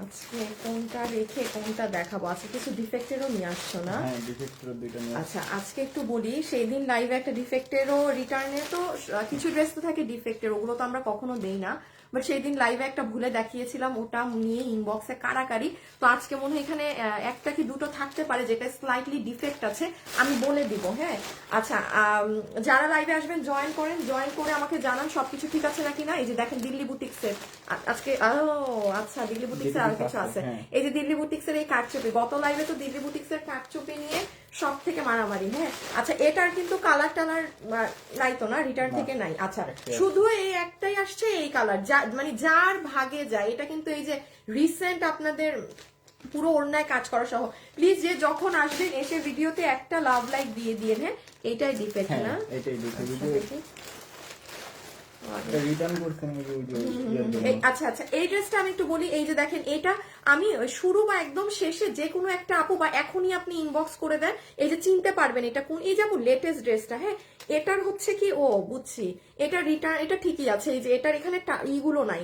আজকে কোনটা রেখে কোনটা দেখাবো? আজকে কিছু ডিফেক্টেরও নিয়ে আসছো না? হ্যাঁ, ডিফেক্টেরও দুইটা নিয়ে। আচ্ছা, আজকে একটু বলি, সেই দিন লাইভে একটা ডিফেক্টেরও রিটার্নে তো কিছু ড্রেস তো থাকে ডিফেক্টের, ওগুলো তো আমরা কখনো দেই না, বাট সেই দিন লাইভে একটা ভুলে দেখিয়েছিলাম, ওটা নিয়ে ইনবক্সে কারাকারি। তো আজকে মনে হয় এখানে একটা কি দুটো থাকতে পারে যেটা স্লাইটলি ডিফেক্ট আছে, আমি বলে দিব। হ্যাঁ, আচ্ছা, যারা লাইভে আসবেন জয়েন করেন, জয়েন করে আমাকে জানান সবকিছু ঠিক আছে নাকি না। এই যে দেখেন দিল্লি বুটিক্সের আজকে, আচ্ছা দিল্লি বুটিক্সের আর কিছু আছে। এই যে দিল্লি বুটিক্সের এই কাঠচুপি, গত লাইভে তো দিল্লি বুটিক্সের কাঠচুপি নিয়ে সব থেকে মারামারি। হ্যাঁ, আচ্ছা, এটার কিন্তু কালার টালার নাই তো না, রিটার্ন থেকে নাই। আচ্ছা, শুধু এই একটাই আসছে এই কালার, মানে যার ভাগে যায়। এটা কিন্তু এই যে রিসেন্ট আপনাদের পুরো ওড়নায় কাজ করা সহ। প্লিজ যে যখন আসবেন এসে ভিডিওতে একটা লাভ লাইক দিয়ে দিয়ে। হ্যাঁ, এইটাই ডিফেক্ট না, এটাই ডিফেক্ট। আচ্ছা আচ্ছা, এই ড্রেসটা আমি একটু বলি। এই যে দেখেন, এটা আমি শুরু বা একদম শেষে যে কোনো একটা আপু বা এখনই আপনি ইনবক্স করে দেন, এই যে চিনতে পারবেন এটা কোন। এই যে আপু লেটেস্ট ড্রেসটা, হ্যাঁ, এটার হচ্ছে কি, ও বুঝছি, এটা রিটার্ন, এটা ঠিকই আছে। এই যে এটার এখানে ইগুলো নাই,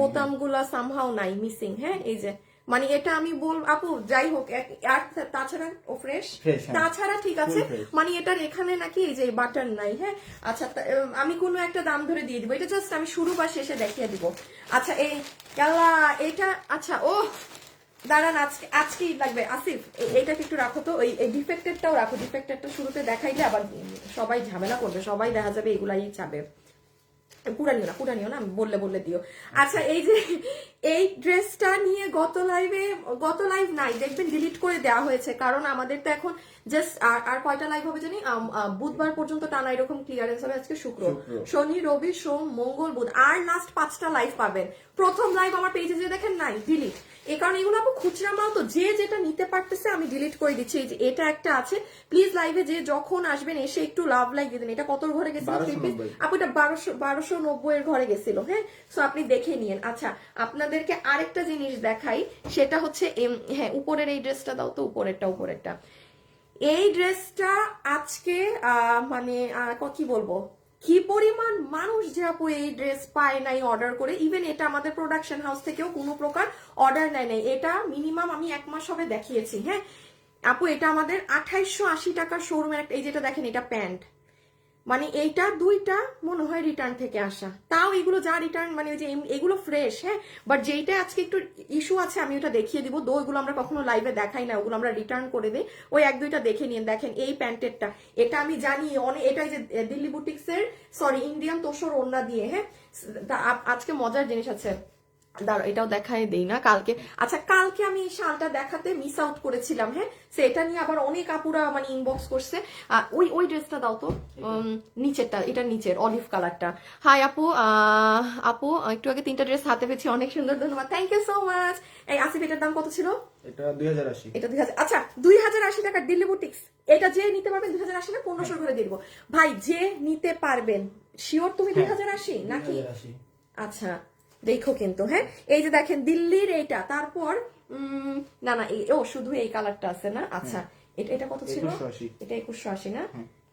বোতামগুলা সামহাও নাই, মিসিং। হ্যাঁ, এই যে মানে এটা আমি আপু যাই হোক, আর তাছাড়া ও ফ্রেশ, তাছাড়া ঠিক আছে। মানে এটার এখানে নাকি এই যে বাটন নাই। হ্যাঁ, আচ্ছা, আমি কোনো একটা দাম ধরে দিয়ে দিব, এটা জাস্ট আমি শুরু বা শেষে দেখিয়ে দিব। আচ্ছা, এই এটা, আচ্ছা, ও দাঁড়ান, আজকেই লাগবে। আসিফ, এইটাকে একটু রাখো তো, এই ডিফেক্টেডটাও রাখো। ডিফেক্টেডটা শুরুতে দেখাইলে আবার সবাই ঝামেলা করবে, সবাই দেখা যাবে এগুলাই চাবে। পুরা নিও না, বললে দিও। আচ্ছা, এই যে এই ড্রেসটা নিয়ে গত লাইভ নাই, দেখবেন ডিলিট করে দেওয়া হয়েছে, কারণ আমাদের তো এখন জাস্ট আর কয়টা লাইভ হবে জানি, বুধবার পর্যন্ত টানা এরকম ক্লিয়ারেন্স হবে। আজকে শুক্র, শনি, রবি, সোম, মঙ্গল, বুধ, আর লাস্ট 5টা লাইভ পাবেন। প্রথম লাইভ আমার পেজে যে দেখেন নাই, ডিলিট। এই কারণে এগুলো আপু খুচরা মাল তো, যে যেটা নিতে পারতেছে আমি ডিলিট করে দিচ্ছি। এই যে এটা একটা আছে, প্লিজ লাইভে যে যখন আসবেন এসে একটু লাভ লাইক দিয়ে দেন। এটা কত ঘরে গেছিল আপু? এটা 1290 এর ঘরে গেছিল। হ্যাঁ, সো আপনি দেখে নিয়েন। আচ্ছা, আপনাদেরকে আরেকটা জিনিস দেখাই, সেটা হচ্ছে হ্যাঁ, উপরের এই ড্রেসটা দাও তো, উপরেরটা। এই ড্রেসটা আজকে মানে কি বলবো, কি পরিমাণ মানুষ যে আপু এই ড্রেস পায় নাই অর্ডার করে। ইভেন এটা আমাদের প্রোডাকশন হাউস থেকেও কোনো প্রকার অর্ডার নেয় নাই। এটা মিনিমাম আমি 1 মাস হবে দেখিয়েছি। হ্যাঁ আপু, এটা আমাদের 2880 টাকার শোরুমের একটা, এই যেটা দেখেন, এটা প্যান্ট, মানে এইটা দুইটা মনে হয় রিটার্ন থেকে আসা। তাও এগুলো যা রিটার্ন, মানে ওই যে এগুলো ফ্রেশ। হ্যাঁ, বাট যেইটা আজকে একটু ইস্যু আছে আমি ওটা দেখিয়ে দিব। ওইগুলো আমরা কখনো লাইভে দেখাই না, ওগুলো আমরা রিটার্ন করে দিই। ওই 1-2টা দেখে নিন। দেখেন এই প্যান্টেরটা, এটা আমি জানি অনেক, এটা যে দিল্লি বুটিক্সের, সরি, ইন্ডিয়ান তোষর ওড়না দিয়ে। হ্যাঁ, আজকে মজার জিনিস আছে, দাঁড়া এটাও দেখায় দেই না কালকে। আচ্ছা, কালকে আমি এই শালটা দেখাতে মিস আউট করেছিলাম। হ্যাঁ, সেটা নিয়ে আবার অনেক আপুরা মানে ইনবক্স করছে। ওই ড্রেসটা দাও তো, নিচেরটা, এটা নিচের অলিভ কালারটা। হাই আপু, আপু একটু আগে 3টা ড্রেস হাতে পেয়েছি, অনেক সুন্দর, ধন্যবাদ, থ্যাংক ইউ সো মাচ। এই আসিফ, এটার দাম কত ছিল? এটা 2080। এটা 2000। আচ্ছা, 2080 টাকার দিল্লি বুটিক্স। এটা যে নিতে পারবেন 2080 না 1500 ঘরে দিয়ে দিব ভাই, যে নিতে পারবেন। শিওর তুমি 2080 নাকি? আচ্ছা, দেখো কিন্তু। হ্যাঁ, এই যে দেখেন দিল্লির এইটা, তারপর না ও শুধু এই কালারটা আছে না। আচ্ছা, এটা কত ছিল? এটা 2180 না?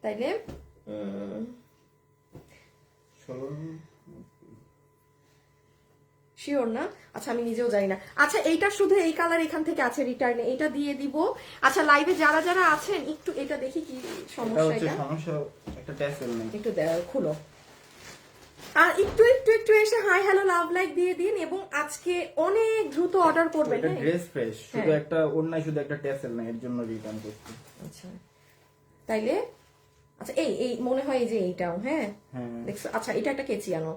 তাইলে শিওর না? আচ্ছা, আমি নিজেও জানি না। আচ্ছা, এইটা শুধু এই কালার এখান থেকে আছে রিটার্নে, এটা দিয়ে দিব। আচ্ছা, লাইভে যারা যারা আছেন একটু এটা দেখি কি সমস্যা। এটা একটা ট্যাসেল নেই, একটু খুলো, আর একটু এসে হাই হ্যালো লাভ লাইক দিয়ে দিন, এবং আজকে অনেক দ্রুত অর্ডার করবেন। এটা ড্রেস ফ্রেশ, শুধু একটা ওড়নায় শুধু একটা ট্যাসেল নাই, এর জন্য রিটার্ন করছি। আচ্ছা, তাইলে আচ্ছা, এই মনে হয় যে এইটাও। হ্যাঁ, দেখছো? আচ্ছা, এটা একটা কেচি আনো,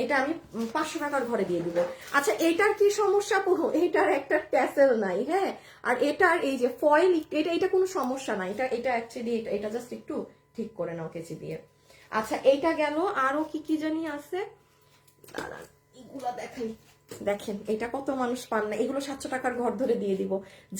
এটা আমি 500 টাকার ঘরে দিয়ে দিব। আচ্ছা, এটার কি সমস্যা পুরো, এটার একটা ট্যাসেল নাই। হ্যাঁ, আর এটার এই যে ফয়েল, এটা কোনো সমস্যা নাই। এটা অ্যাকচুয়ালি এটা জাস্ট একটু ঠিক করে নাও কেচি দিয়ে। আচ্ছা, এইটা গেল। আরো কি কি জানি আছে, দাঁড়ান এগুলা দেখাই। দেখেন এটা কত মানুষ পান না, এগুলো 700 টাকার ঘর ধরে দিয়ে দিব,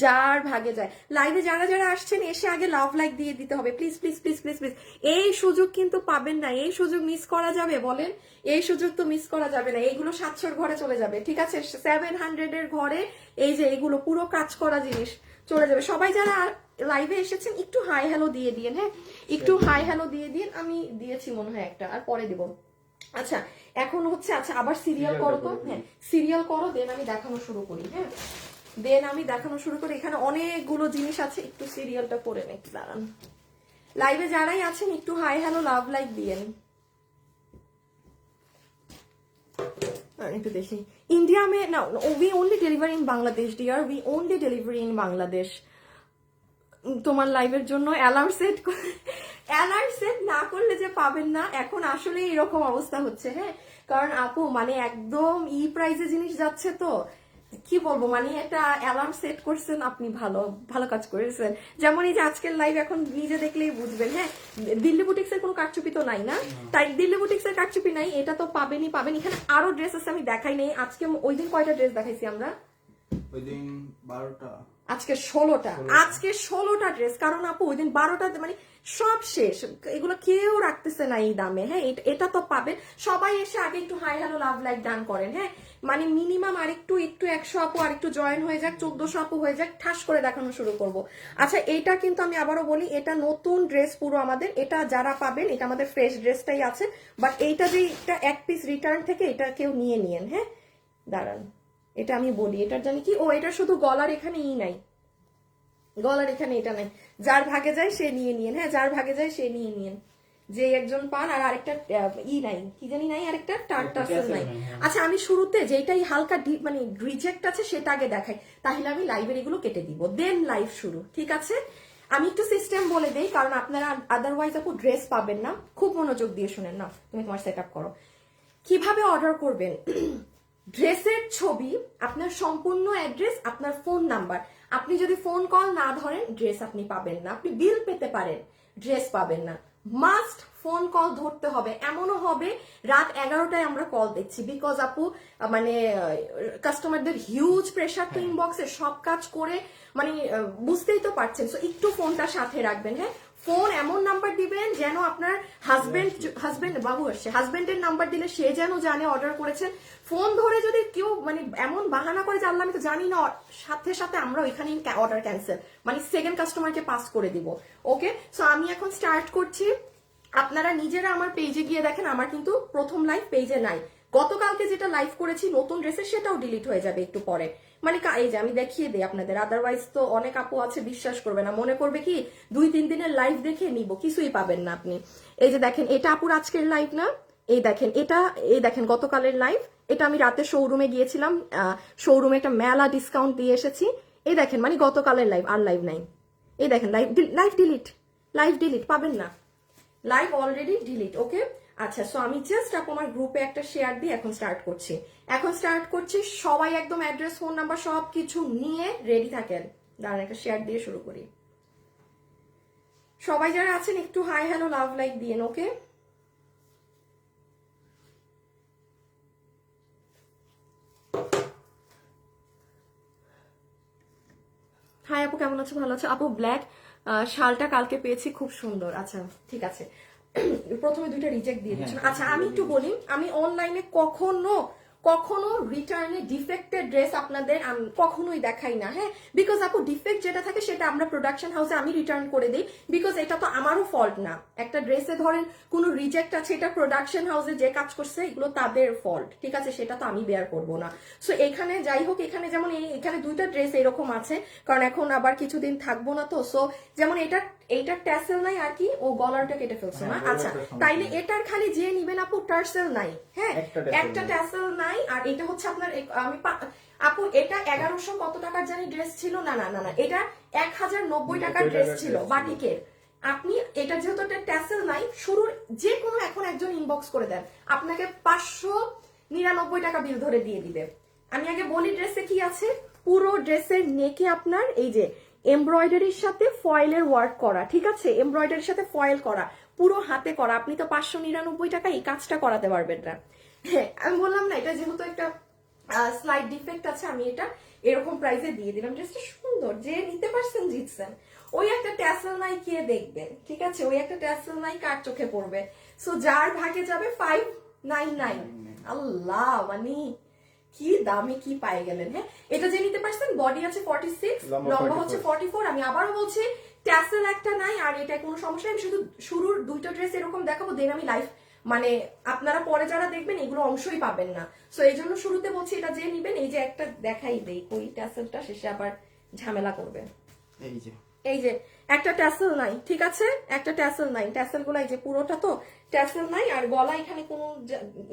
যার ভাগে যায়। লাইভে যারা যারা আসছেন এসে আগে লাভ লাইক দিয়ে দিতে হবে, please please please please please. এই সুযোগ কিন্তু পাবেন না, এই সুযোগ মিস করা যাবে বলেন? এই সুযোগ তো মিস করা যাবে না। এইগুলো 700-র ঘরে চলে যাবে, ঠিক আছে? 700-এর ঘরে এই যে এইগুলো পুরো কাজ করা জিনিস চলে যাবে। সবাই যারা লাইভে এসেছেন একটু হাই হ্যালো দিয়ে দিন। হ্যাঁ, একটু হাই হ্যালো দিয়ে দিন। আমি দিয়েছি মনে হয় একটা, আর পরে দিব। আচ্ছা এখন হচ্ছে, আচ্ছা আবার সিরিয়াল করো তো, হ্যাঁ সিরিয়াল করো, দেন আমি দেখানো শুরু করি। হ্যাঁ দেন আমি দেখানো শুরু করি। এখানে অনেকগুলো জিনিস আছে, একটু সিরিয়ালটা করে নেই, দাঁড়ান। লাইভে যারাই আছেন একটু হাই হ্যালো লাভ লাইক দিয়েন। একটু দেখি इंडिया में ना, we only deliver in Bangladesh dear, we only deliver in Bangladesh. তোমার লাইভের জন্য অ্যালার্ম সেট না করলে যে পাবেন না, এখন আসলে এরকম অবস্থা হচ্ছে। হ্যাঁ কারণ আপু মানে একদম প্রাইজে জিনিস যাচ্ছে, তো কি বলবো, মানে একটা অ্যালার্ম সেট করছেন আপনি, ভালো ভালো কাজ করেছেন। যেমন এই যে আজকের লাইভ এখন নিজে দেখলেই বুঝবেন। হ্যাঁ দিল্লি বুটিক্সের কোনো কারচুপি তো নাই না, তাই দিল্লি বুটিক্সের কারচুপি নাই, এটা তো পাবেনই পাবেন। এখানে আরো ড্রেস আছে, আমি দেখাই নেই আজকে। ওই দিন কয়টা ড্রেস দেখাইছি আমরা? ওই দিন 12টা, আজকে 16টা, আজকে 16টা ড্রেস। কারণ আপু ওই দিন 12টা মানে সব শেষ, এগুলো কেউ রাখতেছে না এই দামে। হ্যাঁ এটা তো পাবেন। সবাই এসে আগে একটু hi hello love like done করেন। হ্যাঁ মানে মিনিমাম আরেকটু 100 আপু আরেকটু জয়েন হয়ে যাক, 1400 আপু হয়ে যাক, ঠাস করে দেখানো শুরু করব। আচ্ছা এইটা কিন্তু আমি আবারও বলি, এটা নতুন ড্রেস পুরো আমাদের, এটা যারা পাবেন এটা আমাদের ফ্রেশ ড্রেসটাই আছে। বাট এইটা যে এটা এক পিস রিটার্ন থেকে, এটা কেউ নিয়ে নিয়েন। হ্যাঁ দাঁড়ান এটা আমি বলি, এটার জানি কি, ও এটা শুধু গলার এখানে নাই, গলার এখানে এটা নাই, যার ভাগে যায় সে নিয়ে নিয়েন। হ্যাঁ যার ভাগে যায় সে নিয়ে নিয়েন, যে একজন পান। আর আরেকটা নাই, কি জানি নাই, আরেকটা টার্সেল নাই। আচ্ছা আমি শুরুতে যেটাই হালকা মানে রিজেক্ট আছে সেটা আগে দেখাই, তাহলে আমি লাইভের এগুলো কেটে দিব, দেন লাইভ শুরু, ঠিক আছে? আমি একটু সিস্টেম বলে দেই, কারণ আপনারা আদারওয়াইজ আপু ড্রেস পাবেন না। খুব মনোযোগ দিয়ে শুনেন না, তুমি তোমার সেট আপ করো। কিভাবে অর্ডার করবেন? ড্রেসের ছবি, আপনার সম্পূর্ণ অ্যাড্রেস, আপনার ফোন নাম্বার। আপনি যদি ফোন কল না ধরেন ড্রেস আপনি পাবেন না। আপনি বিল পেতে পারেন, ড্রেস পাবেন না। মাস্ট ফোন কল ধরতে হবে। এমনও হবে রাত 11টায় আমরা কল দিচ্ছি, বিকজ আপু মানে কাস্টমারদের হিউজ প্রেশার তো ইনবক্সে, সব কাজ করে মানে বুঝতেই তো পারছেন। সো একটু ফোনটা সাথে রাখবেন। হ্যাঁ ফোন এমন নাম্বার দিবেন যেন আপনার হাজবেন্ড বাবু আসছে, হাজবেন্ডের নাম্বার দিলে সে যেন জানে অর্ডার করেছেন। ফোন ধরে যদি কেউ মানে এমন বাহানা করে যে আল্লাহ আমি তো জানি না, সাথে সাথে আমরা ওইখানেই অর্ডার ক্যান্সেল, মানে সেকেন্ড কাস্টমারকে পাস করে দিব। ওকে সো আমি এখন স্টার্ট করছি। আপনারা নিজেরা আমার পেজে গিয়ে দেখেন, আমার কিন্তু প্রথম লাইভ পেজে নাই। গতকালকে যেটা লাইভ করেছি নতুন ড্রেসে, সেটাও ডিলিট হয়ে যাবে একটু পরে। মানে এই যে আমি দেখিয়ে দিই আপনাদের, আদারওয়াইজ তো অনেক আপু আছে বিশ্বাস করবে না, মনে করবে কি 2-3 দিনের লাইভ দেখে নিব, কিছুই পাবেন না আপনি। এই যে দেখেন এটা আপুর আজকের লাইভ না, এই দেখেন এটা, এই দেখেন গতকালের লাইভ। এটা আমি রাতে শোরুমে গিয়েছিলাম, শোরুমে একটা মেলা ডিসকাউন্ট দিয়ে এসেছি। এই দেখেন মানে গতকালের লাইভ, আর লাইভ নাই। এই দেখেন লাইভ ডিলিট পাবেন না, লাইভ অলরেডি ডিলিট। ওকে আচ্ছা সো আমি জাস্ট আমার গ্রুপে একটা শেয়ার দিয়ে এখন স্টার্ট করছি। সবাই একদম অ্যাড্রেস ফোন নাম্বার সব কিছু নিয়ে রেডি থাকেন। দাঁড়ান একটা শেয়ার দিয়ে শুরু করি। সবাই যারা আছেন একটু হাই হ্যালো লাভ লাইক দিয়েন। ওকে হাই আপু কেমন আছো? ভালো আছো আপু? ব্ল্যাক শালটা কালকে পেয়েছি, খুব সুন্দর। আচ্ছা ঠিক আছে, প্রথমে 2টা রিজেক্ট দিয়ে দিচ্ছেন। আচ্ছা আমি একটু বলি, আমি অনলাইনে কখনো রিটার্নে ডিফেক্টেড ড্রেস আপনাদের আমি কখনোই দেখাই না। হ্যাঁ বিকজ আপু ডিফেক্ট যেটা থাকে সেটা আমরা প্রোডাকশন হাউসে আমি রিটার্ন করে দিই, বিকজ এটা তো আমারও ফল্ট না। একটা ড্রেসে ধরেন কোনো রিজেক্ট আছে, এটা প্রোডাকশন হাউসে যে কাজ করছে এগুলো তাদের ফল্ট, ঠিক আছে? সেটা তো আমি বেয়ার করব না। সো এখানে যাই হোক, এখানে যেমন এখানে 2টা ড্রেস এরকম আছে, কারণ এখন আবার কিছুদিন থাকবো না তো। সো যেমন এইটার ট্যাসেল নাই আর কি, ও গলারটা কেটে ফেলছে না। আচ্ছা তাইলে এটার খালি যে নিবেন আপু টার্সেল নাই। হ্যাঁ একটা ট্যাসেল নাই। আর এটা হচ্ছে আপনার আমি আপু এটা 1100 কত টাকার জানি ড্রেস ছিল, না না না না এটা 1090 টাকার ড্রেস ছিল বাটিকের। আপনি এটা যেহেতু একটা ট্যাসেল নাই, শুরুর যে কোনো এখন একজন ইনবক্স করে দেন, আপনাকে 599 টাকা বিল ধরে দিয়ে দিবে। আমি আগে বলি ড্রেসে কি আছে। পুরো ড্রেসের নেকে আপনার এই যে এমব্রয়ডারির সাথে ফয়েলের ওয়ার্ক করা, ঠিক আছে? এমব্রয়ডারির সাথে ফয়েল করা, পুরো হাতে করা। আপনি তো 599 টাকা এই কাজটা করাতে পারবেন না। হ্যাঁ আমি বললাম না, এটা যেহেতু একটা স্লাইড ডিফেক্ট আছে, আমি এটা এরকম প্রাইসে দিয়ে দিলাম। ড্রেসটা সুন্দর, যে নিতে পারছেন জিতছেন। ওই একটা ট্যাসেল নাই কে দেখবেন, ঠিক আছে? ওই একটা ট্যাসেল নাই কার চোখে পড়বে? সো যার ভাগে যাবে 599। আল্লাহ মানে কি দামে কি পাই গেলেন। হ্যাঁ এটা যে নিতে পারছেন, বডি আছে 46, লম্বা হচ্ছে 44। আমি আবারও বলছি ট্যাসেল একটা নাই, আর এটা কোনো সমস্যা নেই। শুধু শুরুর 2টা ড্রেস এরকম দেখাবো, দেন আমি লাইভ মানে আপনারা পরে যারা দেখবেন এগুলো অংশই পাবেন না। সো এই জন্য শুরুতে বলছি এটা যে নিবেন, এই যে একটা দেখাই দেই কই ট্যাসেলটা, শেষে আবার ঝামেলা করবে। এই যে একটা ট্যাসেল নাই, ঠিক আছে, একটা ট্যাসেল নাই, ট্যাসেল গুলো এই যে পুরোটা তো ট্যাসেল নাই, আর গলা এখানে কোনো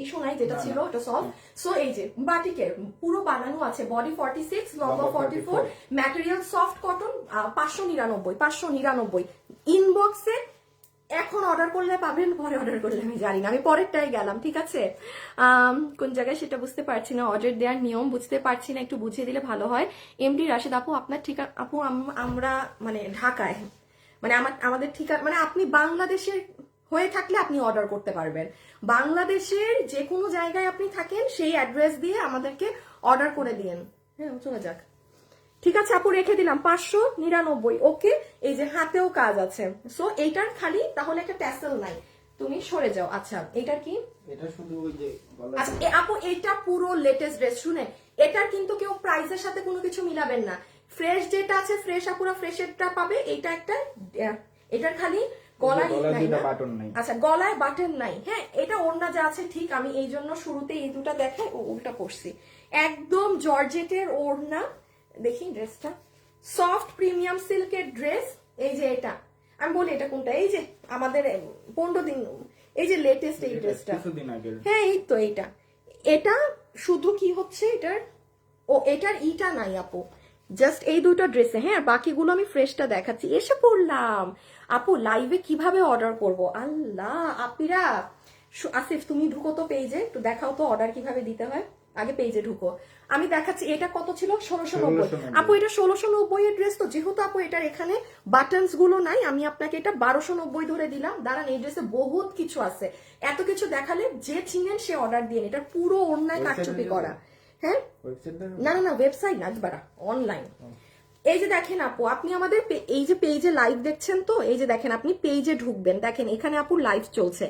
ইস্যু নাই, যেটা ছিল ওটা সলভ। সো এই যে বাটিকের পুরো বানানো আছে, বডি 46, লম্বা 44, ম্যাটেরিয়াল সফট কটন, 599 ইনবক্সে এখন অর্ডার করলে পাবেন, পরে অর্ডার করলে আমি জানি না, আমি পরেরটাই গেলাম, ঠিক আছে। কোন জায়গায় সেটা বুঝতে পারছি না, অর্ডার দেওয়ার নিয়ম বুঝতে পারছি না, একটু বুঝিয়ে দিলে ভালো হয়। এমডি রাশেদ আপু আপনার ঠিকানা, আপু আমরা মানে ঢাকায়, মানে আমাদের ঠিকানা, মানে আপনি বাংলাদেশের হয়ে থাকলে আপনি অর্ডার করতে পারবেন, বাংলাদেশের যে কোনো জায়গায় আপনি থাকেন সেই অ্যাড্রেস দিয়ে আমাদেরকে অর্ডার করে দিন। হ্যাঁ চলে যাক, ঠিক আছে আপু, রেখে দিলাম 599। ওকে, এই যে হাতেও কাজ আছে। সো এইটার খালি তাহলে একটা ট্যাসেল নাই, তুমি সরে যাও। আচ্ছা এটার কি, এটা শুধু ওই যে আচ্ছা আপু এটা পুরো লেটেস্ট ড্রেস, শুনেন এটার কিন্তু কেউ প্রাইসের সাথে কোনো কিছু মিলাবেন না, ফ্রেশ যেটা আছে ফ্রেশ, আপুরা ফ্রেশেরটা পাবে, এইটা একটা, এটার খালি গলায় নাই না, বাটন নাই, আচ্ছা গলায় বাটন নাই। হ্যাঁ এটা ওড়না যা আছে ঠিক, আমি এই জন্য শুরুতে এই দুটা দেখাই, উল্টা পড়ছি, একদম জর্জেটের ওড়না। দেখি ড্রেসটা সফট প্রিমিয়াম সিল্কের ড্রেস, এই যে এটা আমি বলি এটা কোনটা, এই যে আমাদের 15 দিন, এই যে লেটেস্ট এই ড্রেসটা, হ্যাঁ এই তো এইটা, এটা শুধু কি হচ্ছে এটার, ও এটার ইটা নাই আপু, জাস্ট এই দুটো ড্রেসে। হ্যাঁ বাকিগুলো আমি ফ্রেশটা দেখাচ্ছি, এসে পড়লাম আপু লাইভে কিভাবে অর্ডার করব, আল্লাহ আপিরা। আসিফ তুমি ঢুকো তো পেজে, একটু দেখাও তো অর্ডার কিভাবে দিতে হয়, আগে পেজে ঢুকো, আমি দেখাচ্ছি। এটা কত ছিল, 1690 আপু, এটা 1690 এর ড্রেস তো, যেহেতু আপু এটার এখানে বাটনস গুলো নাই, আমি আপনাকে এটা 1290 ধরে দিলাম। দাঁড়ান এই ড্রেসে বহুত কিছু আছে, এত কিছু দেখালে যে চিনেন সে অর্ডার দিয়ে, এটা পুরো অন্যায় কারচুপি করা। হ্যাঁ না না না ওয়েবসাইট না, বাড়া অনলাইন। এই যে দেখেন আপু, আপনি আমাদের এই যে পেজে লাইভ দেখছেন তো, এই যে দেখেন আপনি পেজে ঢুকবেন, দেখেন এখানে আপু লাইভ চলছে,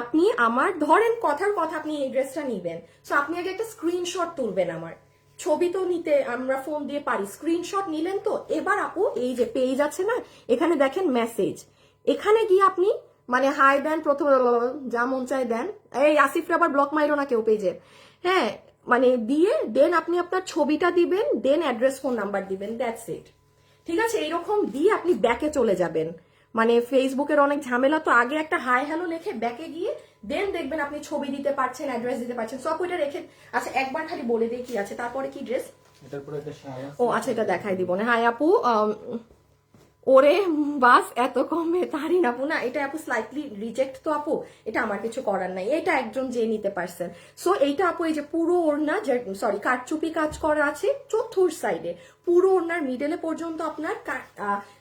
আপনি আমার ধরেন কথার কথা আপনি এই ড্রেসটা নিবেন, সো আপনি আগে একটা স্ক্রিনশট তুলবেন, আমার ছবি তো নিতে আমরা ফোন দিয়ে পারি, স্ক্রিনশট নিলেন তো, এবার আপু এই যে পেজ আছে না, এখানে দেখেন মেসেজ, এখানে গিয়ে আপনি মানে হাই দেন, প্রথমে যা মন চায় দেন, এই আসিফরা আবার ব্লক মাইরো না কেউ পেজে, হ্যাঁ মানে দিয়ে দেন আপনি আপনার ছবিটা দিবেন, দেন অ্যাড্রেস ফোন নাম্বার দিবেন, দ্যাটস ইট, ঠিক আছে। এইরকম দিয়ে আপনি ব্যাকে চলে যাবেন, মানে ফেসবুকের অনেক ঝামেলা তো, আগে একটা হাই হ্যালো লিখে ব্যাকে গিয়ে দেন দেখবেন আপনি ছবি দিতে পারছেন, অ্যাড্রেস দিতে পারছেন, সব ওইটা রেখে। আচ্ছা একবার খালি বলে দিই কি আছে, তারপরে কি ড্রেস, ও আচ্ছা এটা দেখাই দিব না। হাই আপু, ওরে বাস এত কমে তারি না আপু, না এটা আপু স্লাইটলি রিজেক্ট তো আপু, এটা আমার কিছু করার নাই, এটা একজন যে নিতে পারছেন। সো এইটা আপু এই যে পুরো ওড়না, সরি কারচুপি কাজ করা আছে চতুর সাইডে, পুরো ওড়নার মিডলে পর্যন্ত আপনার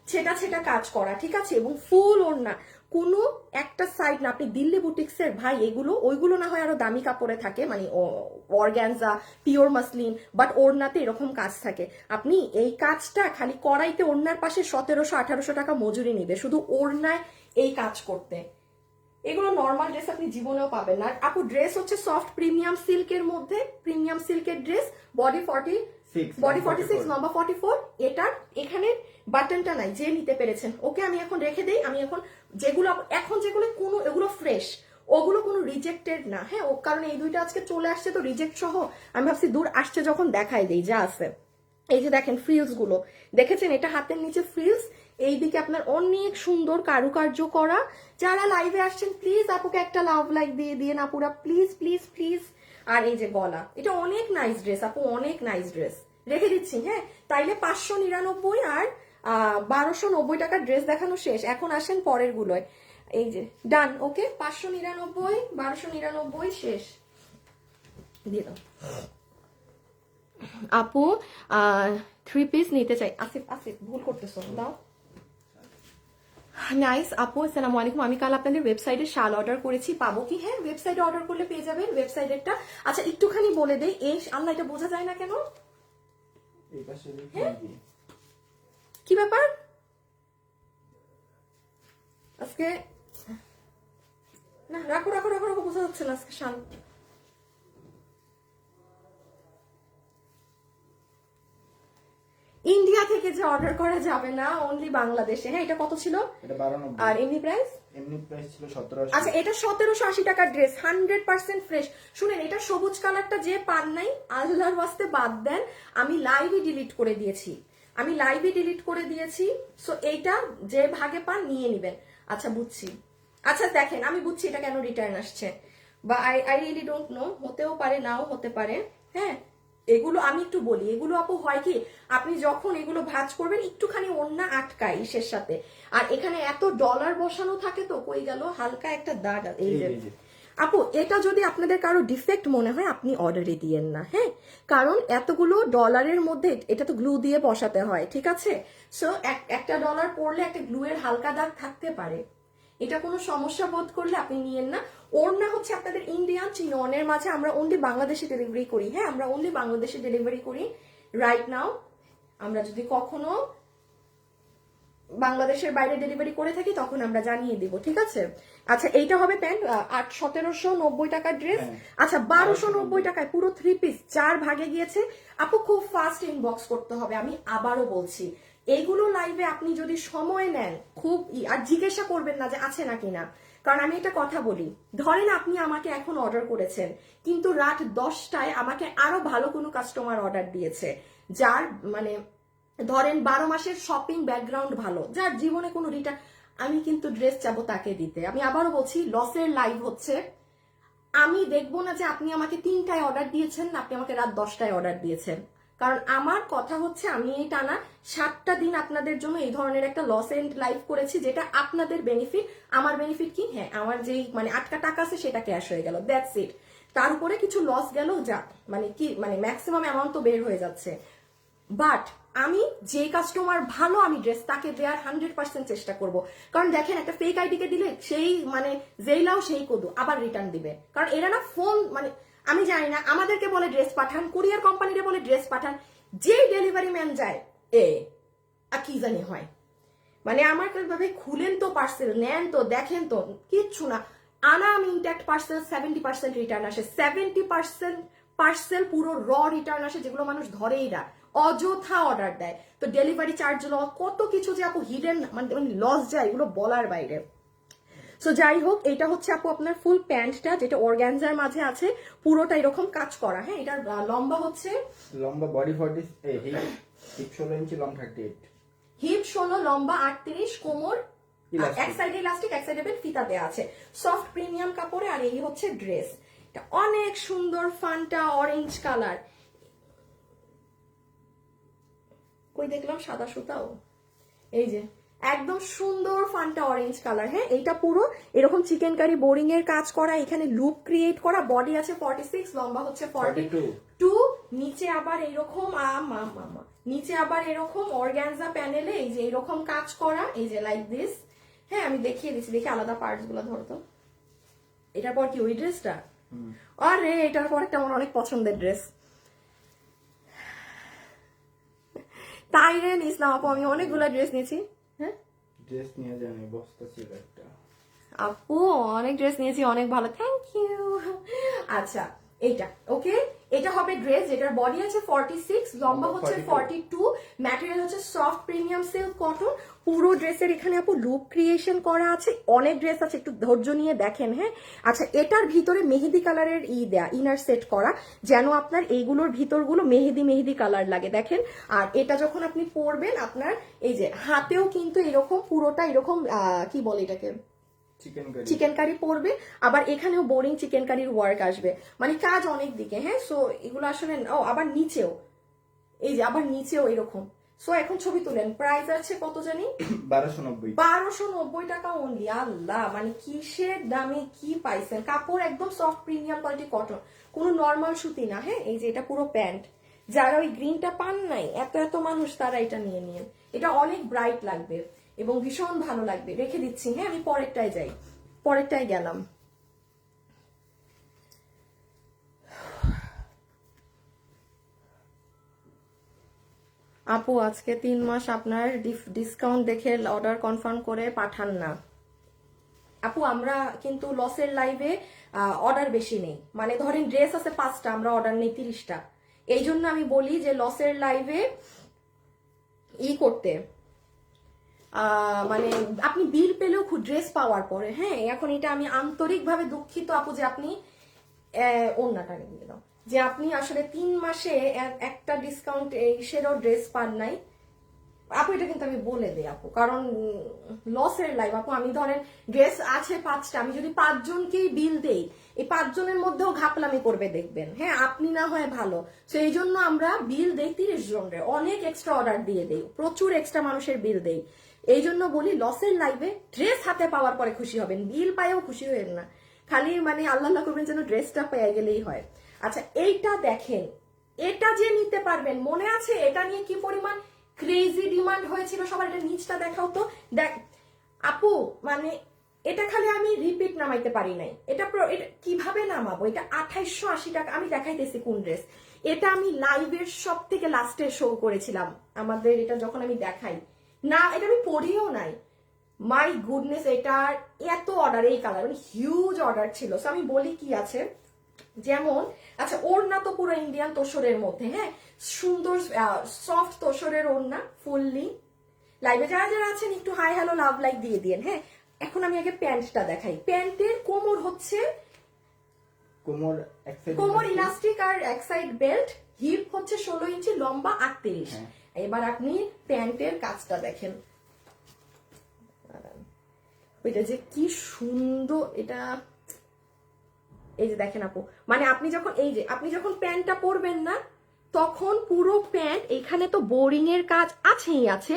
ছেটা ছেটা কাজ করা, ঠিক আছে, এবং ফুল ওড়না, কোনো একটা সাইড না, আপনি দিল্লি বুটিক্সের ভাই এগুলো ওইগুলো না হয় আরো দামি কাপড়ে থাকে, মানে অর্গ্যানজা পিওর মাসলিন, বাট ওড়নাতে এরকম কাজ থাকে। আপনি এই কাজটা খালি কড়াইতে ওড়নার পাশে 1700-1800 টাকা মজুরি নিবে শুধু ওড়নায় এই কাজ করতে, এগুলো নর্মাল ড্রেস আপনি জীবনেও পাবেন না। আপু ড্রেস হচ্ছে সফট প্রিমিয়াম সিল্কের মধ্যে, প্রিমিয়াম সিল্কের ড্রেস, বডি 46, লম্বা 44, এটার এখানে বাটনটা নাই, যে নিতে পেরেছেন ওকে। আমি এখন রেখে দেই, আমি এখন যেগুলো কোনো এগুলো ফ্রেশ, ওগুলো কোনো রিজেক্টেড না, হ্যাঁ ও কারণ এই দুইটা আজকে চলে আসছে তো রিজেক্ট সহ, আমি ভাবছি দূর আসছে যখন দেখাই দেই যা আছে। এই যে দেখেন ফ্রিলস গুলো দেখেছেন, এটা হাতের নিচে ফ্রিলস, এইদিকে আপনার অনেক সুন্দর কারুকার্য করা। যারা লাইভে আসছেন প্লিজ আপুকে একটা লাভ লাইক দিয়ে দিয়ে না পুরা, প্লিজ প্লিজ প্লিজ। আর এই যে গলা, এটা অনেক নাইস ড্রেস আপু, অনেক নাইস ড্রেস, রেখে দিচ্ছি। হ্যাঁ তাইলে 599 আর 1290 টাকার ড্রেস দেখানো শেষ, এখন আসেন পরের গুলোয়। এই যে ডান, ওকে 599, 1299 শেষ, দিয়ে দাও আপু। 3 পিস নিতে চাই, আসিফ আসিফ ভুল করতেছো, দাও। নাইস আপু, আসসালামু আলাইকুম, আমি কাল আপনাদের ওয়েবসাইটে শাল অর্ডার করেছি, পাবো কি? হ্যাঁ ওয়েবসাইটে অর্ডার করলে পেয়ে যাবেন, ওয়েবসাইটেরটা। আচ্ছা একটুখানি বলে দেই, এই আল্লাহ এটা বোঝা যায় না কেন, কি ব্যাপার আজকে, না রাখো রাখো রাখো রাখো, বোঝা যাচ্ছে না আজকে শাল। ইন্ডিয়া থেকে যে অর্ডার করা যাবে না, অনলি বাংলাদেশে। হ্যাঁ এটা কত ছিল, এটা 92, আর এমনি প্রাইস এমনি প্রাইস ছিল 1780। আচ্ছা এটা 1780 টাকার ড্রেস, 100% ফ্রেশ। শুনেন, এটা সবুজ কালারটা যে পান নাই, আল্লাহর ওয়াস্তে বাদ দেন, আমি লাইভই ডিলিট করে দিয়েছি, সো এইটা যে ভাগে পান নিয়ে নিবেন। আচ্ছা বুঝছি, আচ্ছা দেখেন আমি বুঝছি এটা কেন রিটার্ন আসছে, বা আই রিয়েলি ডোন্ট নো, হতেও পারে নাও হতে পারে। হ্যাঁ, এগুলো আমি একটু বলি, এগুলো আপু হয় কি, আপনি যখন এগুলো ভাঁজ করবেন একটুখানি ওড়না আটকায় ইসের সাথে, আর এখানে এত ডলার বসানো থাকে তো কই গেল, হালকা একটা দাগ, এই যে আপু এটা যদি আপনাদের কারো ডিফেক্ট মনে হয় আপনি অর্ডারে দিয়েন না, হ্যাঁ, কারণ এতগুলো ডলারের মধ্যে এটা তো গ্লু দিয়ে বসাতে হয়, ঠিক আছে, সো একটা ডলার পড়লে একটা গ্লু এর হালকা দাগ থাকতে পারে, এটা কোনো সমস্যা বোধ করলে আপনি নিয়েন না। ওড়না হচ্ছে আপনাদের ইন্ডিয়ান চিননের মাঝে, আমরা অনলি বাংলাদেশে ডেলিভারি করি, হ্যাঁ আমরা অনলি বাংলাদেশে ডেলিভারি করি রাইট নাও। আমরা যদি কখনো বাংলাদেশের বাইরে ডেলিভারি করে থাকি তখন আমরা জানিয়ে দিব, ঠিক আছে। আচ্ছা এইটা হবে প্যান্ট, 1790 টাকার ড্রেস। আচ্ছা 1290 টাকায় পুরো 3 পিস 4 ভাগে গিয়েছে। আপু খুব ফাস্ট ইনবক্স করতে হবে, আমি আবারও বলছি, এইগুলো লাইভে আপনি যদি সময় নেন খুব, আর জিজ্ঞাসা করবেন না যে আছে নাকি না, কারণ আমি একটা কথা বলি, ধরেন আপনি আমাকে এখন অর্ডার করেছেন কিন্তু রাত 10টায় আমাকে আরো ভালো কোনো কাস্টমার অর্ডার দিয়েছে, যার মানে ধরেন 12 মাসের শপিং ব্যাকগ্রাউন্ড ভালো, যার জীবনে কোনো রিটার্ন, আমি কিন্তু ড্রেস চাবো তাকে দিতে। আমি আবারও বলছি, লসের লাইভ হচ্ছে, আমি দেখবো না যে আপনি আমাকে 3টায় অর্ডার দিয়েছেন, আপনি আমাকে রাত 10টায় অর্ডার দিয়েছেন, কারণ আমার কথা হচ্ছে আমি এই টানা 7টা দিন আপনাদের জন্য এই ধরনের একটা লস এন্ড লাইভ করেছি, যেটা আপনাদের বেনিফিট। আমার বেনিফিট কি, হ্যাঁ আমার যেই মানে আটকা টাকা আছে সেটা ক্যাশ হয়ে গেল, দ্যাটস ইট। তার উপরে কিছু লস গেল, যা মানে কি মানে ম্যাক্সিমাম অ্যামাউন্ট তো বের হয়ে যাচ্ছে, বাট আমি যে কাস্টমার ভালো আমি ড্রেস তাকে দেওয়ার 100% চেষ্টা করব, কারণ দেখেন একটা ফেক আইডি কে দিলে সেই মানে যেই লাও সেই কদু আবার রিটার্ন দিবে, কারণ এরা না ফোন মানে আমি জানি না, আমাদেরকে বলে ড্রেস পাঠান, কুরিয়ার কোম্পানিরে বলে ড্রেস পাঠান, যেই ডেলিভারি ম্যান যায় কি জানি হয়, মানে আমার ভাবে খুলেন তো পার্সেল, নেন তো দেখেন তো, কিচ্ছু না, আনাম ইনট্যাক্ট পার্সেল 70% রিটার্ন আসে, 70% পার্সেল পুরো র রিটার্ন আসে, যেগুলো মানুষ ধরেই না, অযথা অর্ডার দেয়, তো ডেলিভারি চার্জ কত কিছু যে আপু হিডেন মানে লস যায়, এগুলো বলার বাইরে। সো যাই হোক, এটা হচ্ছে আপু আপনার ফুল প্যান্টটা, যেটা অর্গানজার মাঝে আছে, পুরোটা এরকম কাজ করা, হ্যাঁ এটার লম্বা হচ্ছে, লম্বা বডি 40, হিপ 16 ইঞ্চি, লং 38, হিপ 16, লম্বা 38, কোমর এক সাইডে ইলাস্টিক এক সাইডে ফিতা দেওয়া আছে, সফট প্রিমিয়াম কাপড়ে, আর এই হচ্ছে ড্রেস, এটা অনেক সুন্দর, ফান্টা অরেঞ্জ কালার, কই দেখলাম সাদা সুতাও, এই যে একদম সুন্দর ফান্টা অরেঞ্জ কালার, হ্যাঁ এইটা পুরো এরকম চিকেন কারি বোরিং এর কাজ করা, এখানে লুপ ক্রিয়েট করা, বডি আছে 46, লম্বা হচ্ছে 42, নিচে আবার এইরকম নিচে আবার এরকম অর্গানজা প্যানেলে এই যে এরকম কাজ করা, এই যে লাইক দিস, হ্যাঁ আমি দেখিয়ে দিচ্ছি, দেখি আলাদা পার্টস গুলো ধরতো, এটার পর কি ওই ড্রেসটা, আরে এটার পর একটা আমার অনেক পছন্দের ড্রেস, তাই রে ইসলাম আপু, আমি অনেকগুলা ড্রেস নিয়েছি, হ্যাঁ ড্রেস নিয়ে জানি বস্তা ছিল একটা, আপু অনেক ড্রেস নিয়েছি, অনেক ভালো, থ্যাংক ইউ। আচ্ছা এইটা ওকে, এটা হবে ড্রেস যেটার বডি আছে 46, লম্বা হচ্ছে 42, ম্যাটেরিয়াল হচ্ছে সফট প্রিমিয়াম সিল্ক কটন, পুরো ড্রেসের এখানে আপু লুপ ক্রিয়েশন করা আছে, অনেক ড্রেস আছে, একটু ধৈর্য নিয়ে দেখেন, হ্যাঁ। আচ্ছা এটার ভিতরে মেহেদি কালারের দেয়া ইনার সেট করা, যেন আপনার এইগুলোর ভিতরগুলো মেহেদি মেহেদি কালার লাগে, দেখেন। আর এটা যখন আপনি পরবেন আপনার এই যে হাতেও কিন্তু এরকম পুরোটা এরকম কি বলে এটাকে, চিকেন কারি পড়বে, আবার এখানেও বোরিং চিকেন কারির ওয়ার্ক আসবে, মানে কাজ অনেক দিকে, হ্যাঁ। সো এগুলো আসলে আবার নিচেও এই যে আবার নিচেও এরকম, সো এখন ছবি তুলেন, প্রাইস আছে কত জানি 1290 টাকা অনলি, আল্লাহ মানে কিসের দামে কি পাইছেন, কাপড় একদম সফট প্রিমিয়াম কোয়ালিটি কটন, কোনো নর্মাল সুতি না, হ্যাঁ। এই যে এটা পুরো প্যান্ট, যারা ওই গ্রিনটা পান নাই এত এত মানুষ, তারা এটা নিয়ে নিন, এটা অনেক ব্রাইট লাগবে এবং ভীষণ ভালো লাগবে, রেখে দিচ্ছি, হ্যাঁ। আমি পরেরটায় যাই, পরেরটায় গেলাম, আপু আজকে 3 মাস আপনার ডিসকাউন্ট দেখে অর্ডার কনফার্ম করে পাঠান না। আপু আমরা কিন্তু লসের লাইভে অর্ডার বেশি নেই, মানে ধরেন ড্রেস আছে 5টা, আমরা অর্ডার নেই 30টা, এই জন্য আমি বলি যে লসের লাইভে করতে মানে আপনি বিল পেলেও খুব ড্রেস পাওয়ার পরে, হ্যাঁ এখন এটা আমি আন্তরিকভাবে দুঃখিত আপু যে আপনি ওড়নাটা নিয়ে দাও, যে আপনি আসলে 3 মাসে একটা ডিসকাউন্ট সেরও ড্রেস পান নাই আপু। এটা কিন্তু আমি বলে দিই আপু, কারণ লসের লাইফ আপু। আমি ধরেন ড্রেস আছে 5টা, আমি যদি 5 জনকেই বিল দেই, এই 5 জনের মধ্যেও ঘাপলামি করবে দেখবেন, হ্যাঁ আপনি না হয় ভালো। তো এই জন্য আমরা বিল দেই 30 জনের, অনেক এক্সট্রা অর্ডার দিয়ে দেই, প্রচুর এক্সট্রা মানুষের বিল দেই। এই জন্য বলি লসের লাইফে ড্রেস হাতে পাওয়ার পরে খুশি হবেন, বিল পাইও খুশি হবেন না, খালি মানে আল্লাহ করবেন যেন ড্রেসটা পেয়ে গেলেই হয়। আচ্ছা এইটা দেখেন, এটা যে নিতে পারবেন, মনে আছে এটা নিয়ে কি পরিমাণ ক্রেজি ডিমান্ড হয়েছিল সবার। এটা নিচটা দেখাও তো, দেখ আপু মানে এটা খালি আমি রিপিট নামাইতে পারি নাই। এটা এটা কিভাবে নামাবো, এটা 2880 টাকা। আমি দেখাইতেছি কোন ড্রেস এটা, আমি লাইভের সব থেকে লাস্টে শো করেছিলাম আমাদের, এটা যখন আমি দেখাই না, এটা আমি পড়িও নাই। মাই গুডনেস, এটার এত অর্ডার, এই কালার মানে হিউজ অর্ডার ছিল। সো আমি বলি কি আছে, যেমন আচ্ছা ওড়না তো পুরো ইন্ডিয়ান তোষরের মধ্যে, হ্যাঁ সুন্দর সফট তোষরের ওড়না ফুললি। লাইভে যারা যারা আছেন একটু হাই হ্যালো লাভ লাইক দিয়ে দিন, হ্যাঁ। এখন আমি আগে প্যান্টটা দেখাই। প্যান্টের কোমর হচ্ছে কোমর ইলাস্টিক আর এক সাইড বেল্ট, হিপ হচ্ছে 16 ইঞ্চি, লম্বা 38। এবার আপনি প্যান্টের কাজটা দেখেন, ওইটা যে কি সুন্দর। এটা এই যে দেখেন আপু, মানে আপনি যখন এই যে আপনি যখন প্যান্টটা পরবেন না, তখন পুরো প্যান্ট এখানে তো বোরিং এর কাজ আছেই আছে।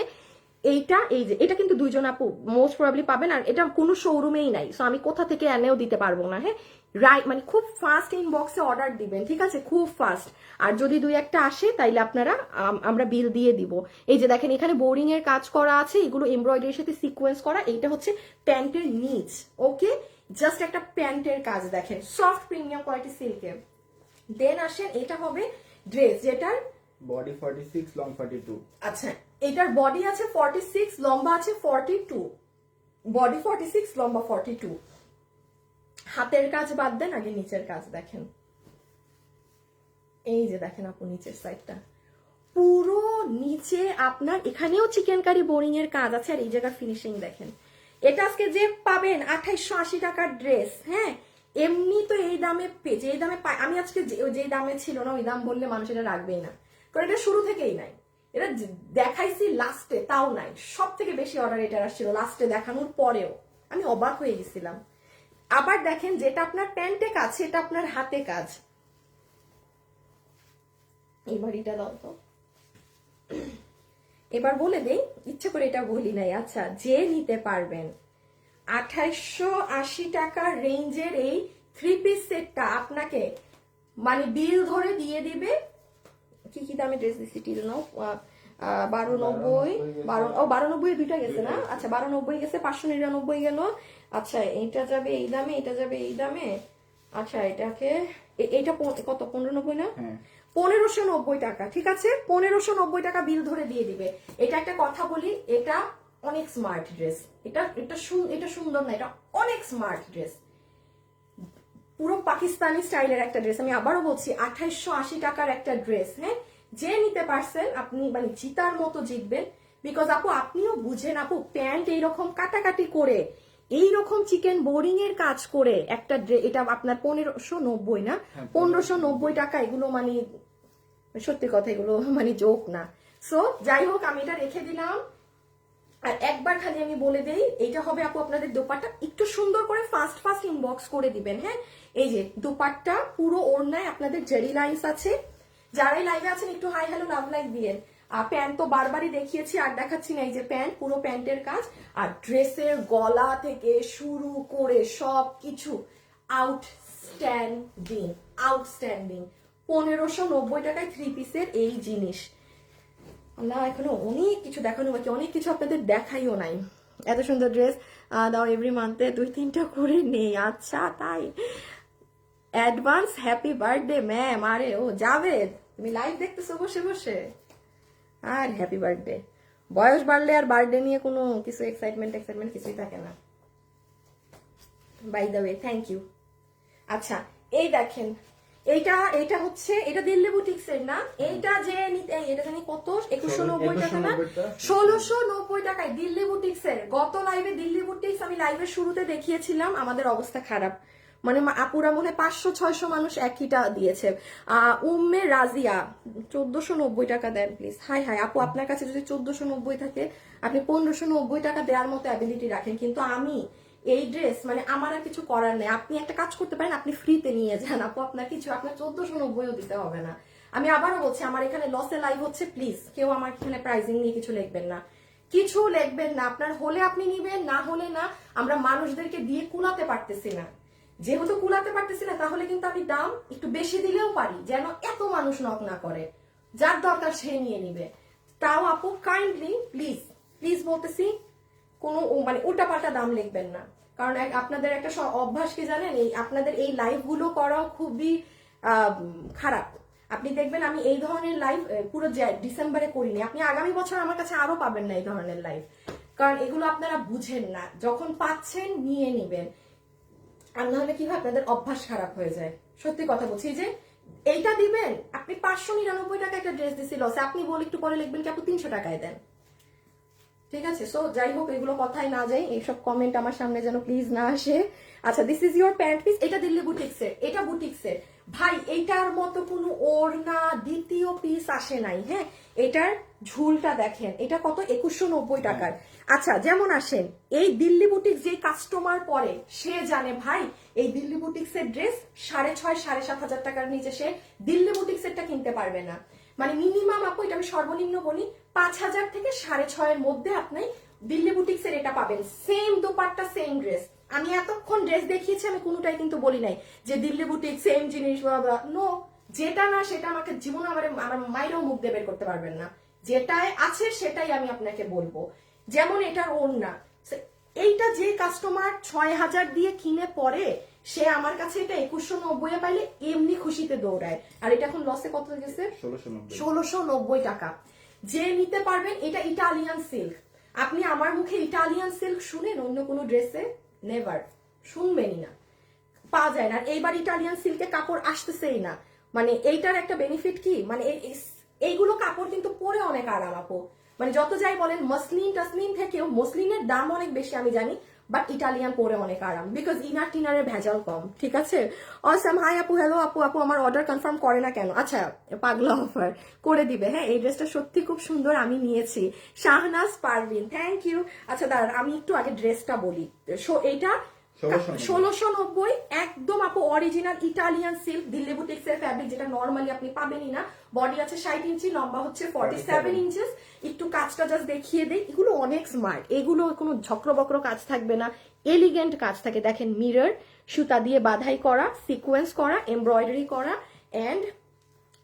এইটা এই যে এটা কিন্তু 2 জন আপু মোস্ট প্রবাবলি পাবেন, আর এটা কোনো শোরুমেই নাই। সো আমি কোথা থেকে এনেও দিতে পারবো না, হ্যাঁ রাইট। মানে খুব ফাস্ট ইনবক্সে অর্ডার দিবেন, ঠিক আছে, খুব ফাস্ট। আর যদি 2-1টা আসে তাইলে আপনারা আমরা বিল দিয়ে দিব। এই যে দেখেন এখানে বোরিং এর কাজ করা আছে, এগুলো এমব্রয়ডারির সাথে সিকোয়েন্স করা। এইটা হচ্ছে প্যান্টের নিচ, ওকে, জাস্ট একটা প্যান্টের কাজ দেখেন, সফট প্রিমিয়াম কোয়ালিটি সিল্কের। দেন আসেন এটা হবে ড্রেস, যেটার বডি 46 লং 42। আচ্ছা এটার বডি আছে 46, লম্বা আছে 42। বডি 46, লম্বা 42। হাতের কাজ বাদ দেন, আগে নিচের কাজ দেখেন। এই যে দেখেন আপু নিচের সাইডটা পুরো নিচে আপনার এখানেও চিকেন কারি বোরিং এর কাজ আছে, আর এই জায়গার ফিনিশিং দেখেন। এটা আজকে যে পাবেন 2880 টাকার ড্রেস, হ্যাঁ এমনি তো এই দামে যে দামে আমি আজকে যে দামে ছিল না ওই দাম বললে মানুষ এটা রাখবেই না, কারণ এটা শুরু থেকেই নাই। এটা দেখাইছি লাস্টে, তাও নাই। সব থেকে বেশি অর্ডার এটা আসছিল লাস্টে দেখানোর পরেও, আমি অবাক হয়ে গেছিলাম। আবার দেখেন যেটা আপনার প্যান্টে কাজ, এটা আপনার হাতে কাজ। এবার এটা দাও তো, এবার বলে দেই, ইচ্ছে করে এটা বলি নাই। আচ্ছা যে নিতে পারবেন 2880 টাকার রেঞ্জের এই 3 পিস সেটটা আপনাকে মানে বিল ধরে দিয়ে দিবে। কি কি দামে ড্রেস দিচ্ছি টিল নাও, 1290, 1290 দুইটা গেছে না? আচ্ছা 1290 গেছে, 599 গেল। আচ্ছা এইটা যাবে এই দামে, এটা যাবে এই দামে। আচ্ছা এটাকে এইটা কত 1590 না? 1590 টাকা, ঠিক আছে 1590 টাকা বিল ধরে দিয়ে দিবে। এটা একটা কথা বলি, এটা অনেক স্মার্ট ড্রেস। এটা সুন্দর না, এটা অনেক স্মার্ট ড্রেস, পুরো পাকিস্তানি স্টাইলের একটা ড্রেস। আমি আবারও বলছি 2880 টাকার একটা ড্রেস, হ্যাঁ যে নিতে পারছেন আপনি মানে জিতার মতো জিতবেন। বিকজ আপু আপনিও বুঝেন আপু, প্যান্ট এইরকম কাটাকাটি করে এইরকম চিকেন বোরিং এর কাজ করে একটা এটা আপনার 1590 না, 1590 টাকা। এগুলো মানে সত্যি কথা, এগুলো মানে জোক না। সো যাই হোক আমি এটা রেখে দিলাম। আর একবার খালি আমি বলে দেই, এইটা হবে আপু আপনাদের দোপাট্টা। একটু সুন্দর করে ফাস্ট ইনবক্স করে দিবেন, হ্যাঁ এই যে দোপাট্টা পুরো ওড়নায় আপনাদের জেরি লাইন্স আছে। যারাই লাইভে আছেন একটু হাই হ্যালো লাভ লাইক দিয়েন। আর প্যান্ট তো বারবারই দেখিয়েছি, আর দেখাচ্ছি না। এই যে প্যান্ট, পুরো প্যান্টের কাজ, আর ড্রেসের গলা থেকে শুরু করে সবকিছু আউটস্ট্যান্ডিং। 1590 টাকায় 3 পিসের এই জিনিস। আল্লাহ এখনো অনেক কিছু দেখানো বাকি, অনেক কিছু আপনাদের দেখাইও নাই। এত সুন্দর ড্রেস দাও এভরি মান্থে 2-3টা করে নেই। আচ্ছা তাই, অ্যাডভান্স হ্যাপি বার্থডে ম্যাম। আরে ও জাভেদ, তুমি লাইভ দেখতেছো বসে বসে? আর হ্যাপি বার্থডে। বয়স বাড়লে আর বার্থডে নিয়ে কোনো কিছু এক্সাইটমেন্ট কিছুই থাকে না। By the way thank you. আচ্ছা এই দেখেন, এটা হচ্ছে এটা দিল্লি বুটিক্সের না, এইটা যে এটা জানি কত 2190 টাকা না, 1690 টাকায় দিল্লি বুটিক্সের। গত লাইভে দিল্লি বুটিক্স আমি লাইভের শুরুতে দেখিয়েছিলাম, আমাদের অবস্থা খারাপ, মানে আপুরা মনে হয় 500-600 মানুষ একইটা দিয়েছে। উম্মে রাজিয়া 1490 টাকা দেন প্লিজ। হাই হাই আপু, আপনার কাছে যদি 1490 থাকে আপনি 1590 টাকা দেওয়ার মতো অ্যাবিলিটি রাখেন, কিন্তু আমি এই ড্রেস মানে আমার আর কিছু করার নেই। আপনি একটা কাজ করতে পারেন, আপনি ফ্রিতে নিয়ে যান আপু, আপনার 1490ও দিতে হবে না। আমি আবারও বলছি, আমার এখানে লসে লাইভ হচ্ছে, প্লিজ কেউ আমার এখানে প্রাইজিং নিয়ে কিছু লিখবেন না, কিছু লিখবেন না। আপনার হলে আপনি নিবেন, না হলে না। আমরা মানুষদেরকে দিয়ে কুলাতে পারতেছি না, যেহেতু কুলাতে পারতেছি না তাহলে কিন্তু আমি দাম একটু বেশি দিলেও পারি, যেন এত মানুষ নক না করে, যার দরকার সে নিয়ে নিবে। তাও আপু কাইন্ডলি প্লিজ প্লিজ বলতেছি, কোনো মানে উল্টাপাল্টা দাম লিখবেন না, কারণ আপনাদের একটা অভ্যাস কি জানেন, এই আপনাদের এই লাইভ গুলো করাও খুবই খারাপ। আপনি দেখবেন আমি এই ধরনের লাইভ পুরো ডিসেম্বরে করিনি, আপনি আগামী বছর আমার কাছে আরো পাবেন না এই ধরনের লাইভ, কারণ এগুলো আপনারা বুঝেন না, যখন পাচ্ছেন নিয়ে নিবেন, আর নাহলে কি হয় আপনাদের অভ্যাস খারাপ হয়ে যায়। সত্যি কথা বলছি, যে এইটা দিবেন আপনি 599 টাকা একটা ড্রেস দিছিল, আপনি বলে একটু পরে লিখবেন কি আপনি 300 টাকায় দেন, ঠিক আছে? সো যাই হোক, এগুলো কথায় না যাই, এইসব কমেন্ট আমার সামনে যেন প্লিজ না আসে। আচ্ছা, this is your pant piece, এটা দিল্লি বুটিক্সের, এটা বুটিক্সের ভাই, এইটার মতো কোনো ওড়না দ্বিতীয় পিস আসে নাই। হ্যাঁ, এটার ঝুলটা দেখেন, এটা কত 2190 টাকার। আচ্ছা, যেমন আসেন এই দিল্লি বুটিক্স, যে কাস্টমার পরে সে জানে ভাই এই দিল্লি বুটিক্সের ড্রেস 6,500-7,500 টাকার নিচে সে দিল্লি বুটিক্সেরটা কিনতে পারবে না। মানে মিনিমাম আপু, এটা আমি সর্বনিম্ন বলি 5,000 থেকে 6,500 এর মধ্যে আপনি দিল্লি বুটিক্সের এটা পাবেন। Same dupatta, same dress. আমি এতক্ষণ ড্রেস দেখিয়েছি, আমি কোনোটাই কিন্তু বলি নাই যে দিল্লি বুটিক সেম জিনিস, নো, যেটা না সেটা আমাকে জীবনে আমার মায়েরও মুখ দিয়ে বের করতে পারবেন না। যেটাই আছে সেটাই আমি আপনাকে বলবো। যেমন এটার ওড়না, এইটা যে কাস্টমার 6,000 দিয়ে কিনে পরে, সে আমার কাছে এটা 2190 এ পাইলে এমনি খুশিতে দৌড়ায়। আর এটা এখন লসে কত গেছে? 1690 টাকা। যে নিতে পারবেন, এটা ইটালিয়ান সিল্ক। আপনি আমার মুখে ইটালিয়ান সিল্ক শুনেন অন্য কোনো ড্রেসে? নেভার, শুনবেনই না, পাওয়া যায় না। আর এইবার ইটালিয়ান সিল্কে কাপড় আসতেছেই না। মানে এইটার একটা বেনিফিট কি, মানে এইগুলো কাপড় কিন্তু পরে অনেক আরাম আপু। মানে যত যাই বলেন, মসলিন টাসলিন থেকেও মসলিনের দাম অনেক বেশি আমি জানি, বাট ইটালিয়ান পরে অনেক আরাম, বিকজ ইনার টিনারের ভেজাল কম। ঠিক আছে? অসাম। হাই আপু, হ্যালো আপু। আপু আমার অর্ডার কনফার্ম করে না কেন? আচ্ছা, পাগলা অফার করে দিবে। হ্যাঁ, এই ড্রেসটা সত্যি খুব সুন্দর, আমি নিয়েছি। Shahnaz Parvin, thank you. আচ্ছা দাঁড়ান, আমি একটু আগে ড্রেসটা বলি। এইটা 1690, একদম আপু original Italian silk, Delhi boutiques এর ফ্যাব্রিক, যেটা নরমালি আপনি পাবেনই না। বডি আছে 60 ইঞ্চি, লম্বা হচ্ছে 47 ইঞ্চেস। একটু কাজটা জাস্ট দেখিয়ে দেই, এগুলো অনেক স্মার্ট, এগুলো কোনো ঝক্র বক্র কাজ থাকবে না, এলিগেন্ট কাজ থাকে। দেখেন, মিরর, সুতা দিয়ে বাধাই করা, সিকোয়েন্স করা, এমব্রয়ডারি করা, এন্ড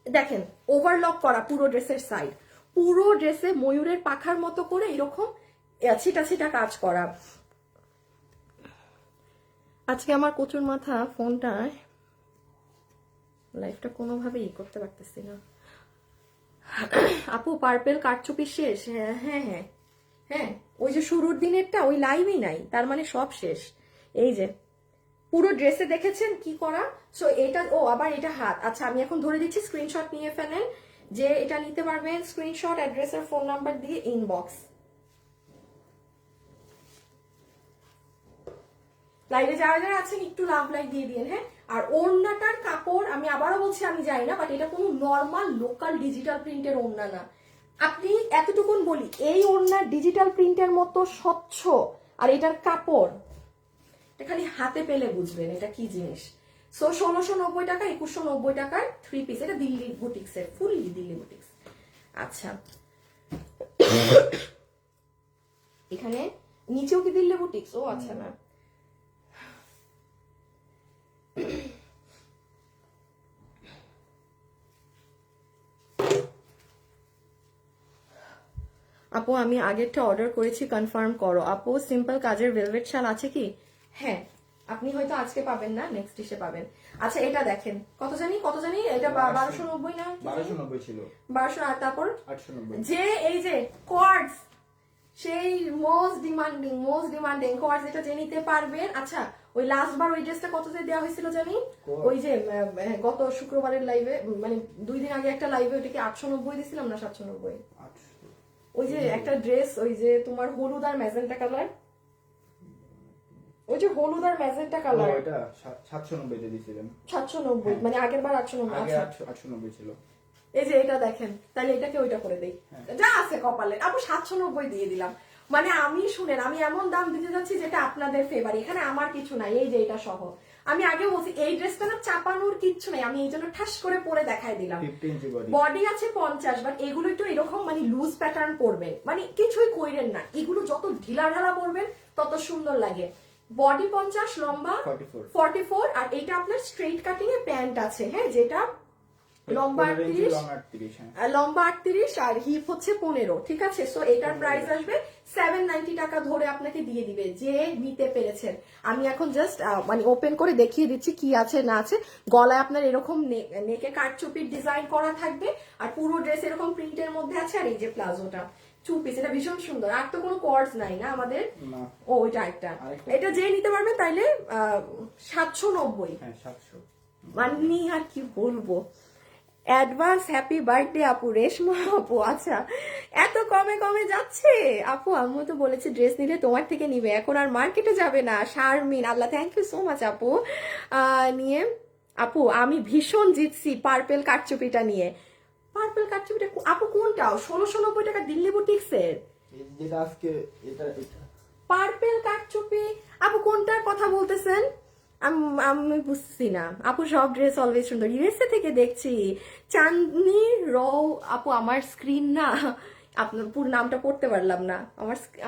দেখেন ওভারলক করা পুরো ড্রেসের সাইড, পুরো ড্রেসে ময়ূরের পাখার মতো করে এরকম ছিটা ছিটা কাজ করা। আজকে আমার কচুর মাথা, ফোনটা লাইফটা কোনোভাবে করতে পারতেছি না। আপু পার্পেল কারচুপি শেষ? হ্যাঁ হ্যাঁ হ্যাঁ হ্যাঁ, ওই যে শুরুর দিনেরটা ওই লাইভই নাই, তার মানে সব শেষ। এই যে পুরো ড্রেসে দেখেছেন কি করা। সো এটা, ও আবার এটা হাত। আচ্ছা, আমি এখন ধরে দিচ্ছি, স্ক্রিনশট নিয়ে ফেলেন, যে এটা নিতে পারবেন স্ক্রিনশট, অ্যাড্রেস আর ফোন নাম্বার দিয়ে ইনবক্স। লাইভে যারা যারা আছেন একটু লাভ লাইক দিয়ে দিন। হ্যাঁ, আর ওড়নাটার কাপড় আমি আবারও বলছি, আমি জানি না, বাট এটা কোনো নর্মাল লোকাল ডিজিটাল প্রিন্টের ওড়না না। আপনি এতটুকুন বলি, এই ওড়না ডিজিটাল প্রিন্টের মতো স্বচ্ছ, আর এটার কাপড় এটা খালি হাতে পেলে বুঝবেন এটা কি জিনিস। সো 1690 টাকা, 2190 টাকার 3 পিস, এটা দিল্লি বুটিক্সের, ফুললি দিল্লি বুটিক্স। আচ্ছা, এখানে নিচেও কি দিল্লি বুটিক্স? ও আচ্ছা, না আপু, আমি আগেরটা অর্ডার করেছি, কনফার্ম করো। আপু সিম্পল কাজের ভেলভেট শাল আছে কি? হ্যাঁ, আপনি হয়তো আজকে পাবেন না, নেক্সট এসে পাবেন। আচ্ছা, এটা দেখেন, কত জানি এটা 1290 না? 1290 ছিল, 1200। আর তারপর 890। যে এই যে কোয়ার্ডস, সেই মোস্ট ডিমান্ডিং কোয়ার্ডস, এটা যে নিতে পারবেন। আচ্ছা, ওই লাস্ট বার ওই ড্রেসটা কততে দেওয়া হয়েছিল জানি, ওই যে গত শুক্রবারের লাইভে, মানে 2 দিন আগে একটা লাইভে, ওইটাকে 890 দিছিলাম না 790? ওই যে একটা ড্রেস, ওই যে তোমার হলুদ আর ম্যাজেন্টা কালার, ওই যে হলুদ আর ম্যাজেন্টা কালার, ওটা 790 তে দিছিলেন। 790 মানে আগের বার 890। আগে আচ্ছা 890 ছিল। এই যে এটা দেখেন, তাহলে এটাকে ওইটা করে দেই, যা আছে কপালে। আপু 790 দিয়ে দিলাম। মানে আমি শুনেন, আমি এমন দাম দিতে যাচ্ছি যেটা আপনাদের ফেভার, এখানে আমার কিছু নাই। এই যে এটা সহ আমি আগে বলছি এই ড্রেসটা না চাপানোর কিচ্ছু নাই, আমি এই জন্য ঠাস করে পরে দেখাই দিলাম। 15 ইঞ্চি বডি, বডি আছে 50, বাট এগুলো একটু এরকম মানে লুজ প্যাটার্ন পরবেন, মানে কিছুই কইরেন না, এগুলো যত ঢিলা ঢালা পরবেন তত সুন্দর লাগে। বডি 50, লম্বা 44, আর এটা আপনার স্ট্রেট কাটিং এ প্যান্ট আছে, হ্যাঁ, যেটা লম্বা 38, লম্বা 38 আর হিপ হচ্ছে 15, ঠিক আছে। সো এটার প্রাইস আসবে 790 টাকা ধরে আপনাকে দিয়ে দিবে যে নিতে পেরেছেন। আমি এখন জাস্ট মানে ওপেন করে দেখিয়ে দিচ্ছি কি আছে না আছে। গলায় আপনার এরকম নেকে কাটচুপির ডিজাইন করা থাকবে, আর পুরো ড্রেস এরকম প্রিন্টের মধ্যে আছে। আর এই যে প্লাজোটা 2 পিস, এটা ভীষণ সুন্দর। আর তো কোনো কর্ডস নাই না আমাদের? ও ওইটা একটা, এটা যে নিতে পারবে তাইলে 790। হ্যাঁ 700 মাননি, আর কি বলবো। অ্যাডভান্স হ্যাপি বার্থডে আপু, রেশমা আপু। আচ্ছা এত কমে কমে যাচ্ছে আপু, আম্মু তো বলেছে ড্রেস নিলে তোমার থেকে নিবে, এখন আর মার্কেটে যাবে না। শারমিন, আল্লাহ থ্যাংক ইউ সো মাচ আপু। নিয়ে আপু আমি ভীষণ জিতছি পার্পেল কাটচুপিটা নিয়ে। পার্পেল কাটচুপিটা আপু কোনটাও? 1690 টাকা দিল্লি বুটিক্সের যেটা আজকে এটা পার্পেল কাটচুপি। আপু কোনটার কথা বলতেছেন? আমি বুঝছি না আপু, সব ড্রেস অলওয়েজ সুন্দর। ইউএসএ থেকে দেখছি চাঁদনি রও আপু। আমার স্ক্রিন না, আপনার পুরো নামটা পড়তে পারলাম না।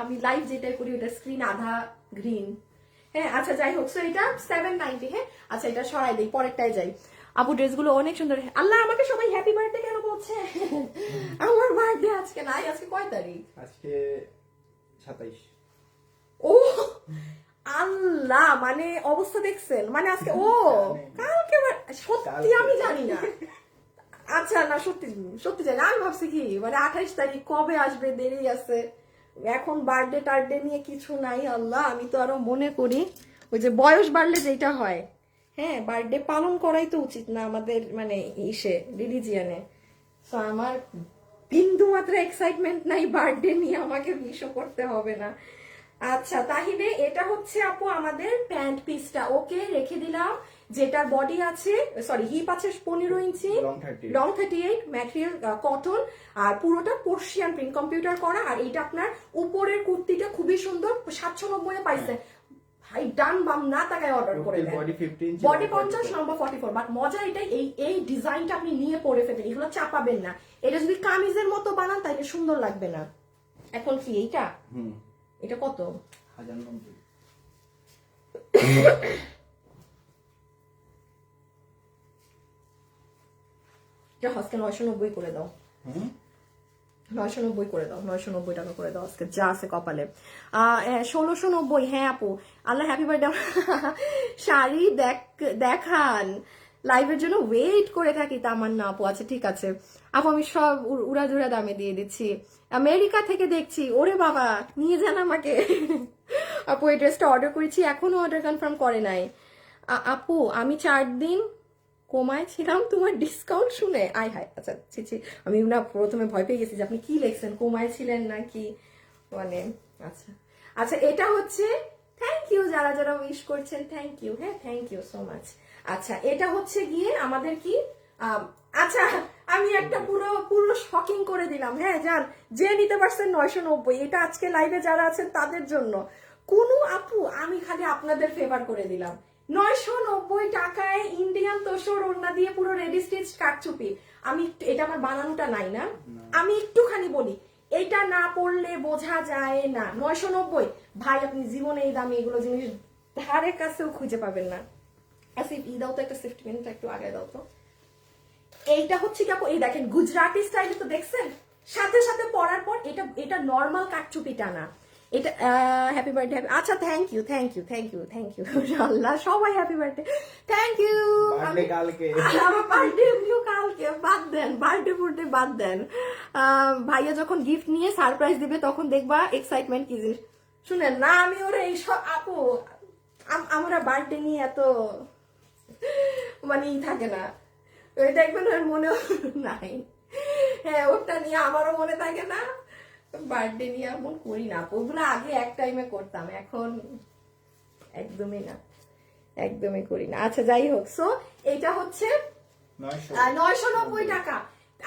আমি লাইভ যেটা করি ওটা স্ক্রিন আধা গ্রিন। হ্যাঁ আচ্ছা যাই হোক, সো এটা 790। হ্যাঁ আচ্ছা এটা সরাই দিই, পরেরটাই যাই। আপু ড্রেসগুলো অনেক সুন্দর। আল্লাহ আমাকে সবাই হ্যাপি বার্থডে কেন বলছে? আমার বার্থডে আজকে নাই। আজকে কয় তারিখ? আজকে 27। ও আল্লাহ, মানে অবস্থা দেখছেন, মানে আজকে ও কালকে, সত্যি আমি জানি না। আচ্ছা না সত্যি সত্যি জানি না। আমি ভাবছি কি মানে 28 তারিখ কবে আসবে, দেরি আছে। এখন বার্থডে টার্থডে নিয়ে কিছু নাই। আল্লাহ, আমি তো আরো মনে করি ওই যে বয়স বাড়লে যেটা হয়, হ্যাঁ বার্থডে পালন করাই তো উচিত না আমাদের মানে ইসে রিলিজিয়ানে। তো আমার বিন্দু মাত্র এক্সাইটমেন্ট নাই বার্থডে নিয়ে, আমাকে মিশও করতে হবে না। আচ্ছা তাহিলে এটা হচ্ছে আপু আমাদের প্যান্ট পিসটা, ওকে রেখে দিলাম। যেটার বডি আছে, সরি হিপ আছে 15 ইঞ্চি, লং 38, ম্যাটেরিয়াল কটন, আর পুরোটা পার্সিয়ান প্রিন্ট কম্পিউটার করা। আর এইটা আপনার উপরের কুর্তিটা খুবই সুন্দর, 790 এ পাইছে ভাই। ডান বাম না তাকায় অর্ডার করে দেন। বডি 50, লম্বা 44। বাট মজা এটাই, এই ডিজাইনটা আপনি নিয়ে পরে ফেলেন, এগুলো চাপাবেন না। এটা যদি কামিজের মতো বানান তাহলে সুন্দর লাগবে না। এখন কি এইটা, এটা কত? 1090। আজকে 990 করে দাও। 990 করে দাও, 990 টাকা করে দাও আজকে, যা আছে কপালে। 1690। হ্যাঁ আপু, আল্লাহ হ্যাপি বার্থডে। শাড়ি দেখান, লাইভের জন্য ওয়েট করে থাকি তামান্না আপু। আচ্ছা ঠিক আছে আপু, আমি সব উড়াধুরা দামে দিয়ে দিচ্ছি। আমেরিকা থেকে দেখছি, ওরে বাবা নিয়ে যান আমাকে। আপু এই ড্রেসটা অর্ডার করেছি, এখনো অর্ডার কনফার্ম করে নাই। আপু আমি 4 দিন কমায় ছিলাম তোমার ডিসকাউন্ট শুনে। আয় হায়, আচ্ছা ছি, আমি না প্রথমে ভয় পেয়ে গেছি যে আপনি কি লিখছেন, কমায় ছিলেন নাকি মানে। আচ্ছা আচ্ছা এটা হচ্ছে, থ্যাংক ইউ যারা যারা উইশ করছেন, থ্যাংক ইউ। হ্যাঁ থ্যাংক ইউ সো মাচ। আচ্ছা এটা হচ্ছে গিয়ে আমাদের কি, আচ্ছা আমি একটা পুরো শকিং করে দিলাম। হ্যাঁ জান, যে নিতে পারছেন 990, এটা আজকে লাইভে যারা আছেন তাদের জন্য। কোন আপু, আমি খালি আপনাদের ফেভার করে দিলাম। 990 টাকায় ইন্ডিয়ান তোষর ওড়না দিয়ে পুরো রেডি স্টিচ কাটচুপি। আমি এটা আমার বানানোটা নাই না, আমি একটুখানি বলি, এটা না পড়লে বোঝা যায় না। 990 ভাই, আপনি জীবনে এই দামি এগুলো জিনিস ধারে কাছেও খুঁজে পাবেন না। আসিফ ই দাও তো একটা, সেফটি পিনটা একটু আগে দাও তো। এইটা হচ্ছে কি আপু, এই দেখেন গুজরাটি স্টাইলে তো দেখছেন, সাথে সাথে পরার পর এটা নর্মাল কাটচুপিটা না, এটা হ্যাপি বার্থডে। আচ্ছা থ্যাংক ইউ আল্লাহ, সবাই হ্যাপি বার্থডে, থ্যাংক ইউ। আমার বার্থডে কালকে, বাদ দেন বার্থডে বাদ দেন। ভাইয়া যখন গিফট নিয়ে সারপ্রাইজ দিবে তখন দেখবা এক্সাইটমেন্ট কি জিনিস। শুনেন না, আমি ওরে এইসব আপু আমরা বার্থডে নিয়ে এত মানে থাকে না, ওই দেখবেন ওর মনে নাই। হ্যাঁ, ওটা নিয়ে আমারও মনে থাকে না, বার্থডে নিয়ে এমন করি না। ওগুলো আগে এক টাইমে করতাম, এখন একদমই না, একদমই করি না। আচ্ছা যাই হোক, সো এটা হচ্ছে 990 টাকা।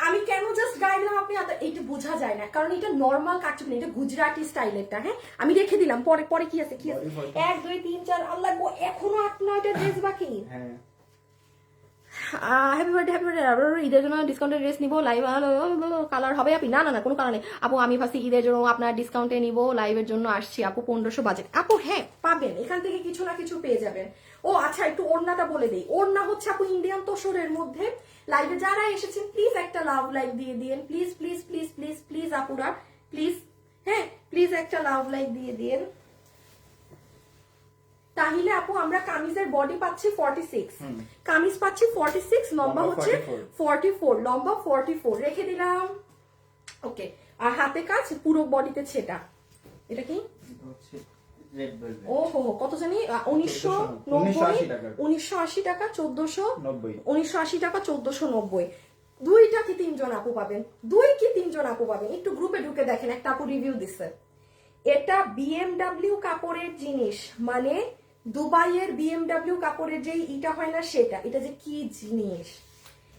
আমি কেন জাস্ট গাইলাম আপনি এইটা বোঝা যায় না, কারণ এটা নর্মাল কাটছুন, এটা গুজরাটি স্টাইলেরটা। হ্যাঁ, আমি রেখে দিলাম, পরে পরে কি আছে কি আছে 1 2 3 4 আল্লাহ গো, এখনো 8 9টা ড্রেস বাকি। হ্যাঁ, হ্যাপি বার্থডে, হ্যাপি বার্থডে। ঈদের জন্য ডিসকাউন্টের ড্রেস নিবো, লাইভ কালার হবে আপনি? না না না, কোনো কালার নেই আপু, আমি ভাবছি ঈদের জন্য আপনার ডিসকাউন্টে নিবো, লাইভের জন্য আসছি আপু, 1500 বাজেট আপু। হ্যাঁ পাবেন, এখান থেকে কিছু না কিছু পেয়ে যাবেন। ও আচ্ছা, একটু ওড়নাটা বলে দিই। ওড়না হচ্ছে আপু ইন্ডিয়ান তোষরের মধ্যে। লাইভে যারা এসেছেন প্লিজ একটা লাভ লাইক দিয়ে দিন, please please please please please আপুরা প্লিজ, হ্যাঁ প্লিজ একটা লাভ লাইক দিয়ে দিন। তাহলে আপু আমরা কামিজের বডি পাচ্ছি 46, কামিজ পাচ্ছি 46, লম্বা হচ্ছে 44, লম্বা 44 রেখে দিলাম। ওকে, আর হাতে কাজ পুরো বডিতে ছেটা। এটা কি ও হো হো, কত জানি 1980 টাকা, 1490, 1980 টাকা 1490। 2টা কি 3জন আপু পাবেন, 2 কি 3জন আপু পাবেন। একটু গ্রুপে ঢুকে দেখেন, একটা আপু রিভিউ দিচ্ছে। এটা বিএমডব্লিউ কাপড়ের জিনিস, মানে দুবাইয়ের বিএমডব্লিউ কাপড়ের যে ইটা হয় না সেটা। এটা যে কি জিনিস,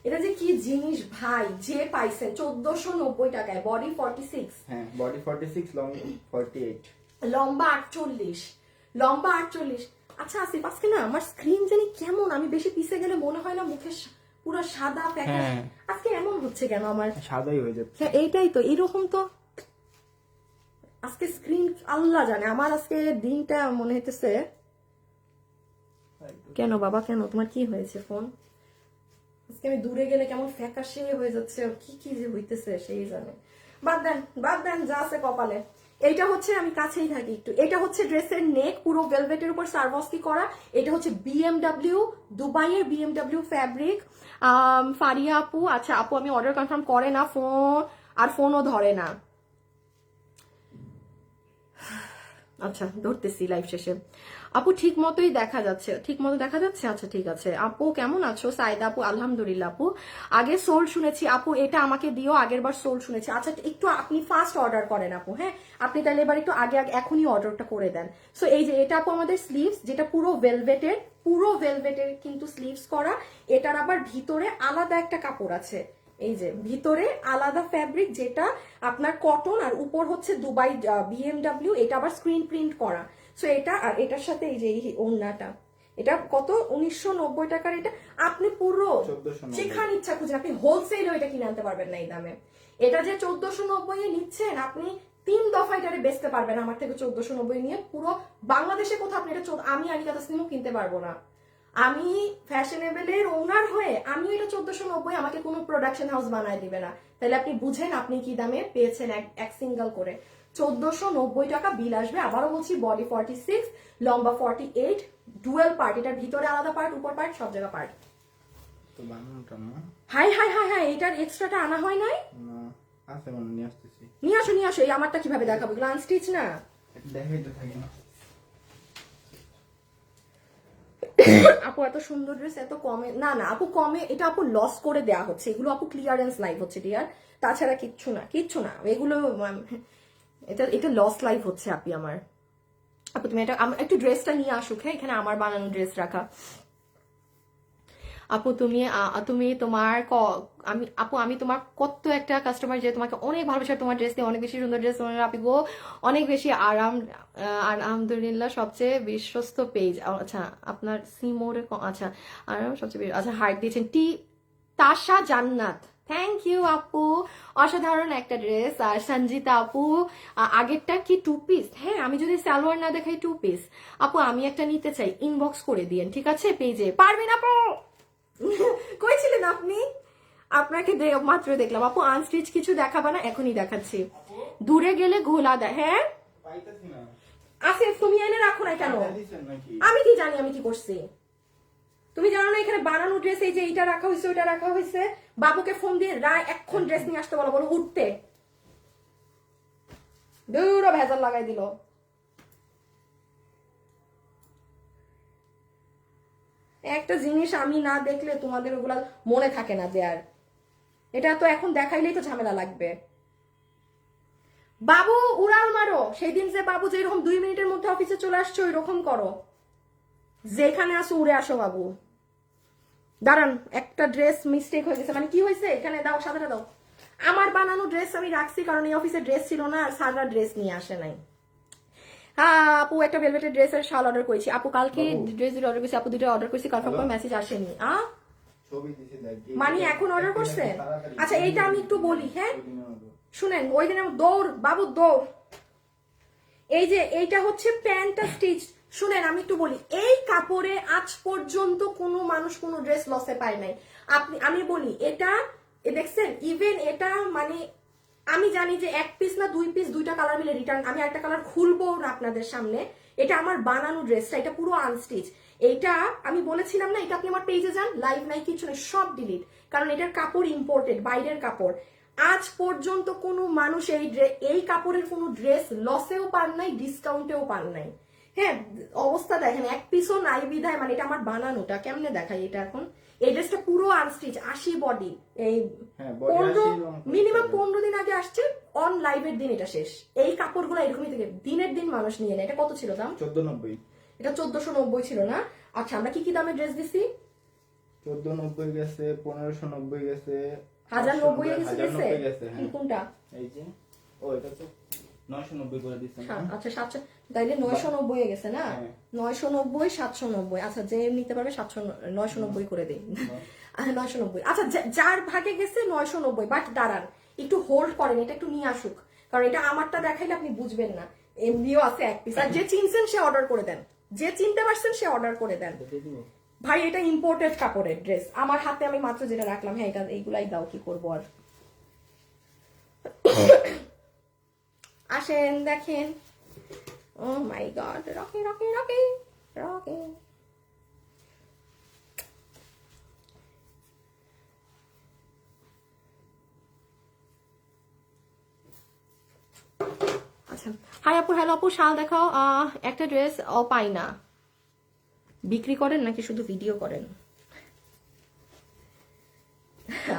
এটা যে কি জিনিস ভাই, যে পাইছেন 1490 টাকায়। বডি 46, হ্যাঁ বডি 46, লং 48, লম্বা 48, লম্বা 48। আচ্ছা আসিফ, আজকে না আমার স্ক্রিন জানি কেমন, আমি বেশি পিছে গেলে মনে হয় না মুখে পুরো সাদা প্যাকেট। আজকে এমন হচ্ছে কেন আমার? সাদাই হয়ে যাচ্ছে। হ্যাঁ এইটাই তো, এরকম তো আজকে স্ক্রিন আল্লাহ জানে। আমার আজকে দিনটা মনে হইতেছে কেন বাবা, কেন তোমার কি হয়েছে ফোন? আজকে আমি দূরে গেলে কেমন ফ্যাকাশে হয়ে যাচ্ছে, কি কি যে হইতেছে সেই জানে। বাদ দেন বাদ দেন, যা আছে কপালে। এইটা হচ্ছে, আমি কাছেই থাকি একটু, এটা হচ্ছে ড্রেসের নেক, পুরো ভেলভেটের উপর সারভাস্কি করা। এটা হচ্ছে বিএমডব্লিউ, দুবাইয়ের বিএমডব্লিউ ফ্যাব্রিক। ফারিয়া আপু, আচ্ছা আপু আমি অর্ডার কনফার্ম করে না, ফোন আর ফোনও ধরে না। আচ্ছা ধরতেছি লাইভ শেষে। আপু ঠিক মতোই দেখা যাচ্ছে, ঠিক মতো দেখা যাচ্ছে। আচ্ছা ঠিক আছে। আপু কেমন আছো? সাইদা আপু আলহামদুলিল্লাহ আপু। আগে সোল শুনেছি আপু, এটা আমাকে দিও, আগের বার সোল শুনেছি। আচ্ছা একটু আপনি ফার্স্ট অর্ডার করেন আপু, হ্যাঁ আপনি তাহলে এবার একটু আগে আগে এখনই অর্ডারটা করে দেন। সো এই যে এটা আপু আমাদের স্লিভস, যেটা পুরো ভেলভেটের, পুরো ভেলভেটের কিন্তু স্লিভস করা। এটার আবার ভিতরে আলাদা একটা কাপড় আছে, এই যে ভিতরে আলাদা ফ্যাব্রিক, যেটা আপনার কটন, আর উপর হচ্ছে দুবাই বিএমডব্লিউ। এটা আবার স্ক্রিন প্রিন্ট করা। সো এটা আর এটার সাথে এই যে এই ওড়নাটা, এটা কত 1990 টাকার। এটা আপনি পুরো যেখানে ইচ্ছা খুঁজে আপনি হোলসেল এটা কিনে আনতে পারবেন না এই দামে। এটা যে 1490 এ নিচ্ছেন, আপনি 3 দফা এটারে বেচতে পারবেন আমার থেকে 1490 নিয়ে। পুরো বাংলাদেশে কোথাও আপনি এটা, আমি আনিকা তাসনিমও কিনতে পারবো না। আমি ফ্যাশনেবলের ওনার হয়ে আমি এটা 1490, আমাকে কোনো প্রোডাকশন হাউস বানায় দিবে না। তাহলে আপনি বুঝেন আপনি কি দামে পেয়েছেন এক সিঙ্গেল করে। 1490 টাকা বিল আসবে। আবারও বলছি, বডি 46, লম্বা 48, ডুয়েল পার্ট। এটার ভিতরে আলাদা পার্ট, উপর পার্ট, সব জায়গা পার্ট। তো বানানোটা না, হাই হাই হাই হাই, এটার এক্সট্রাটা আনা হয় নাই? না আছে, মানে নিয়ে আসতেছি। নিয়ে আসো নিয়ে আসো। এই আমারটা কিভাবে দেখাবো, গ্লান স্টিচ না? দেখাইতে থাকি না আপু এত সুন্দর ড্রেস এত কমে, না না আপু কমে, এটা আপু লস করে দেয়া হচ্ছে। এগুলো আপু ক্লিয়ারেন্স লাইভ হচ্ছে ডিয়ার, তাছাড়া কিচ্ছু না, কিচ্ছু না। এগুলো এটা এটা লস লাইভ হচ্ছে আপি আমার। আপু তুমি এটা একটু ড্রেসটা নিয়ে আসুক, হ্যাঁ এখানে আমার বানানো ড্রেস রাখা। আপু তুমি তুমি তোমার আমি আপু আমি তোমার কত একটা কাস্টমার যে তোমাকে অনেক ভালোবাসে, তোমার ড্রেস দিয়ে অনেক বেশি সুন্দর ড্রেস তোমার আপি গো, অনেক বেশি আরাম। আলহামদুলিল্লাহ সবচেয়ে বিশ্বস্ত পেজ। আচ্ছা আপনার সিমোরে, আচ্ছা আরাম সবচেয়ে, আচ্ছা হার্ট দিয়েছেন টি তাশা জান্নাত, থ্যাংক ইউ আপু, অসাধারণ একটা ড্রেস। আর সঞ্জিতা আপু আগেরটা কি 2 পিস? হ্যাঁ আমি যদি সালোয়ার না দেখাই 2 পিস। আপু আমি একটা নিতে চাই, ইনবক্স করে দিয়েন ঠিক আছে পেজে। পারবেন আপু? কই ছিলেন আপনি? আপনাকে মাত্র দেখলাম আপু। আনস্টিচ কিছু দেখাবা না? এখনই দেখাচ্ছি। দূরে গেলে ঘোলা দেয়। হ্যাঁ আসিফ তুমি এনে রাখো না কেন? আমি কি জানি আমি কি করছি? তুমি জানো না এখানে বানানো ড্রেস, এই যে এইটা রাখা হয়েছে ওইটা রাখা হয়েছে। বাবুকে ফোন দিয়ে রায় এখন ড্রেস নিয়ে আসতে বলো, বলো উঠতে। দূর ভেজাল লাগাই দিল। একটা জিনিস আমি না দেখলে তোমাদের ওগুলা মনে থাকে না দেয়ার। এটা তো এখন দেখাইলেই তো ঝামেলা লাগবে। বাবু উড়াল মারো, সেই দিন যে বাবু যেরকম 2 মিনিটের মধ্যে অফিসে চলে আসছো ওইরকম করো, যেখানে আসো উড়ে আসো বাবু। দাঁড়ান, একটা ড্রেস মিস্টেক হয়ে গেছে। মানে কি হয়েছে, এখানে দাও, সাদাটা দাও। আমার বানানো ড্রেস আমি রাখছি কারণ এই অফিসে ড্রেস ছিল না, আর সাদা ড্রেস নিয়ে আসে নাই। হ্যাঁ আপু, একটা ভেলভেটের ড্রেসের শাল অর্ডার করেছি আপু, কালকে ড্রেস দুটো অর্ডার করেছি আপু, দুটো অর্ডার করেছি, কনফার্ম করে মেসেজ আসেনি। মানে এখন অর্ডার করছেন? আচ্ছা এইটা আমি একটু বলি, হ্যাঁ শুনেন, ওই দিন দৌড় বাবু দৌড়। এই যে এইটা হচ্ছে প্যান্টটা স্টিচ। শুনেন আমি একটু বলি, এই কাপড়ে আজ পর্যন্ত কোনো মানুষ কোনো ড্রেস লসে পায় নাই। আমি বলি এটা দেখছেন, ইভেন এটা মানে আমি জানি যে 1 পিস না 2 পিস 2টা কালার মিলে রিটার্ন, আমি একটা কালার খুলবো না আপনাদের সামনে। এটা আমার বানানো ড্রেসটা, এটা পুরো আনস্টিচ। এইটা আমি বলেছিলাম না, এটা আপনি আমার পেজে যান, লাইভ নাই কিছু নেই, সব ডিলিট, কারণ এটার কাপড় ইম্পোর্টেড, বাইরের কাপড়। আজ পর্যন্ত কোনো মানুষ এই কাপড়ের কোনো ড্রেস লসেও পান নাই, ডিসকাউন্টেও পান নাই। হ্যাঁ অবস্থা দেখেন, 1 পিসও নাই বিধায়, মানে এটা আমার বানানোটা কেমনে দেখাই এটা এখন। এই ড্রেসটা পুরো আনস্টিচ, 80 বডি, এই 15 মিনিমাম 15 দিন আগে আসছে, অন লাইভের দিন এটা শেষ। এই কাপড়গুলো এরকমই থেকে দিনের দিন মানুষ নিয়ে নেয়। এটা কত ছিল দাম? 1490। এটা 1490 ছিল না? আচ্ছা আমরা কি কি দামে ড্রেস দিছি? 1490 গেছে, 1590 গেছে, 1090 গেছে। গেছে। কি কোনটা? এই যে ও এটা তো 990 করে দিছেন। আচ্ছা 700, তাইলে 990 এ গেছে না? 990 790। আচ্ছা যে নিতে পারবে 990 করে দেই। 990। আচ্ছা যার ভাগে গেছে 990। বাট দাঁড়ান একটু হোল্ড করেন, এটা একটু নিয়ে আসুক, কারণ এটা আমারটা দেখাইলে আপনি বুঝবেন না। এমবিও আছে 1 পিস। আর যে চিনছেন সে অর্ডার করে দেন, যে চিনতে পারছেন সে অর্ডার করে দেন। ভাই এটা ইম্পোর্টেড কাপড়ের ড্রেস, আমার হাতে আমি মাত্র যেটা রাখলাম। হ্যাঁ এটা এইগুলাই দাও, কি করবো আর। আসেন দেখেন। Oh my god, Rocky Rocky Rocky Rocky. আচ্ছা হাই আপু, হ্যালো আপু, শাল দেখাও। একটা ড্রেস পাই না। বিক্রি করেন নাকি শুধু ভিডিও করেন?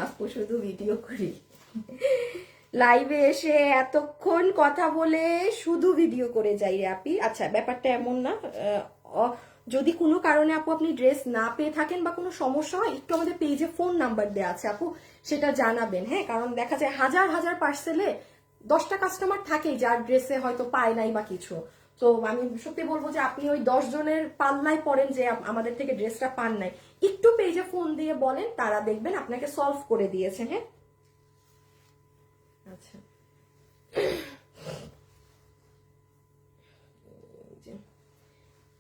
আপু শুধু ভিডিও করি, লাইভে এসে এতক্ষণ কথা বলে শুধু ভিডিও করে যাই রে আপি। আচ্ছা ব্যাপারটা এমন না, যদি কোনো কারণে আপু আপনি ড্রেস না পেয়ে থাকেন বা কোনো সমস্যা হয়, একটু আমাদের পেজে ফোন নাম্বার দেওয়া আছে আপু, সেটা জানাবেন। হ্যাঁ কারণ দেখা যায় হাজার হাজার পার্সেলে 10টা কাস্টমার থাকেই যার ড্রেসে হয়তো পায় নাই বা কিছু। তো আমি সত্যি বলবো যে আপনি ওই 10 জনের পাল্লায় পড়েন যে আমাদের থেকে ড্রেসটা পান নাই, একটু পেজে ফোন দিয়ে বলেন, তারা দেখবেন আপনাকে সলভ করে দিয়েছে। হ্যাঁ আচ্ছা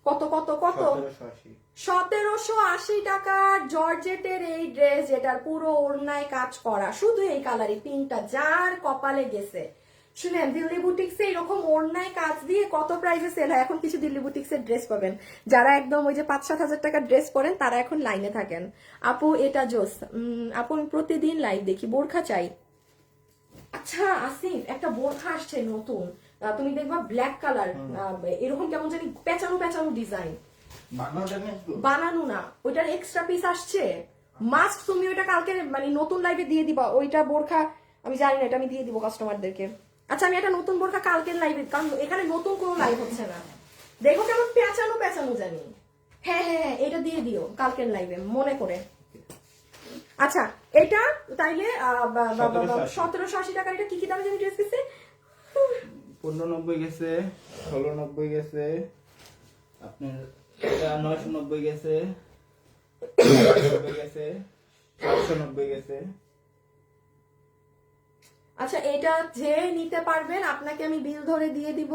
কত কত কত? 1780 টাকার জর্জেটের এই ড্রেস, যেটার পুরো ওড়নায় কাজ করা, শুধু এই কালারই পিঙ্কটা, যার কপালে গেছে। শুনেন দিল্লি বুটিক্সে এরকম ওড়নায় কাজ দিয়ে কত প্রাইসে সেল হয়। এখন কিছু দিল্লি বুটিক্সের ড্রেস পাবেন, যারা একদম ওই যে 5-7 হাজার টাকার ড্রেস পরেন তারা এখন লাইনে থাকেন। আপু এটা জোস। আপু আমি প্রতিদিন লাইভ দেখি, বোরখা চাই। আচ্ছা আসিফ, একটা বোরখা আসছে নতুন, তুমি দেখবা ব্ল্যাক কালার, এরকম কেমন জানি পেঁচানো পেঁচানো ডিজাইন। বানানো না, ওইটার এক্সট্রা পিস আসছে। মাস্ক তুমি ওইটা কালকে মানে নতুন লাইভে দিয়ে দিবা। ওইটা বোরখা আমি জানি না, এটা আমি দিয়ে দিব কাস্টমারদেরকে। আচ্ছা আমি একটা নতুন বোরখা কালকের লাইভে, কারণ এখানে নতুন কোনো লাইভ হচ্ছে না, দেখো কেমন পেঁচানো পেঁচানো জানি। হ্যাঁ হ্যাঁ হ্যাঁ এটা দিয়ে দিও কালকের লাইভে মনে করে। আচ্ছা এটা তাইলে 1780 টাকার। এটা কি কি দামে জানি ড্রেস গেছে? 1590 গেছে, 1690 গেছে, আপনার এটা 990 গেছে, 990 গেছে, 790 গেছে। আচ্ছা এটা যে নিতে পারবেন আপনাকে আমি বিল ধরে দিয়ে দিব।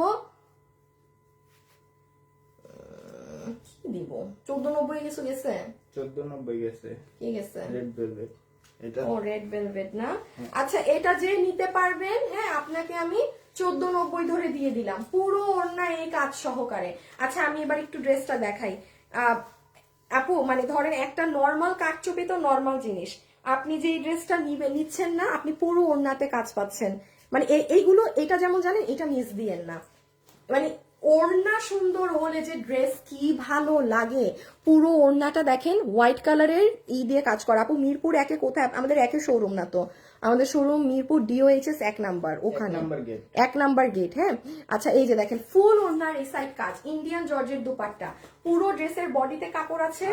কি দিব? 1490 কিছু গেছে, 1490 গেছে। কি গেছে? Red velvet. এটা ও রেড ভেলভেট না? আচ্ছা এটা যে নিতে পারবেন, হ্যাঁ আপনাকে আমি 1490 ধরে দিয়ে দিলাম, পুরো ওড়না এই কাজ সহকারে। আচ্ছা আমি এবার একটু ড্রেসটা দেখাই। আপু মানে ধরেন একটা নর্মাল কাটচুপি তো নর্মাল জিনিস, আপনি যে ড্রেসটা নিচ্ছেন না, আপনি পুরো ওড়নাতে কাজ পাচ্ছেন। মানে এইগুলো, এটা যেমন জানেন এটা মিস দিয়েন না, মানে ওড়না সুন্দর হলে যে ড্রেস কি ভালো লাগে। পুরো ওড়নাটা দেখেন হোয়াইট কালারের দিয়ে কাজ করা। আপু মিরপুর একে কোথায়? আমাদের একে শোরুম না তো, আমাদের শোরুম মিরপুর DOHS 1 নাম্বার, ওখানে 1 নাম্বার গেট। হ্যাঁ, আচ্ছা এই যে দেখেন ফুল ওড়নার এই সাইড কাজ, ইন্ডিয়ান জর্জের দুপাট্টা। পুরো ড্রেসের বডিতে কাপড় আছে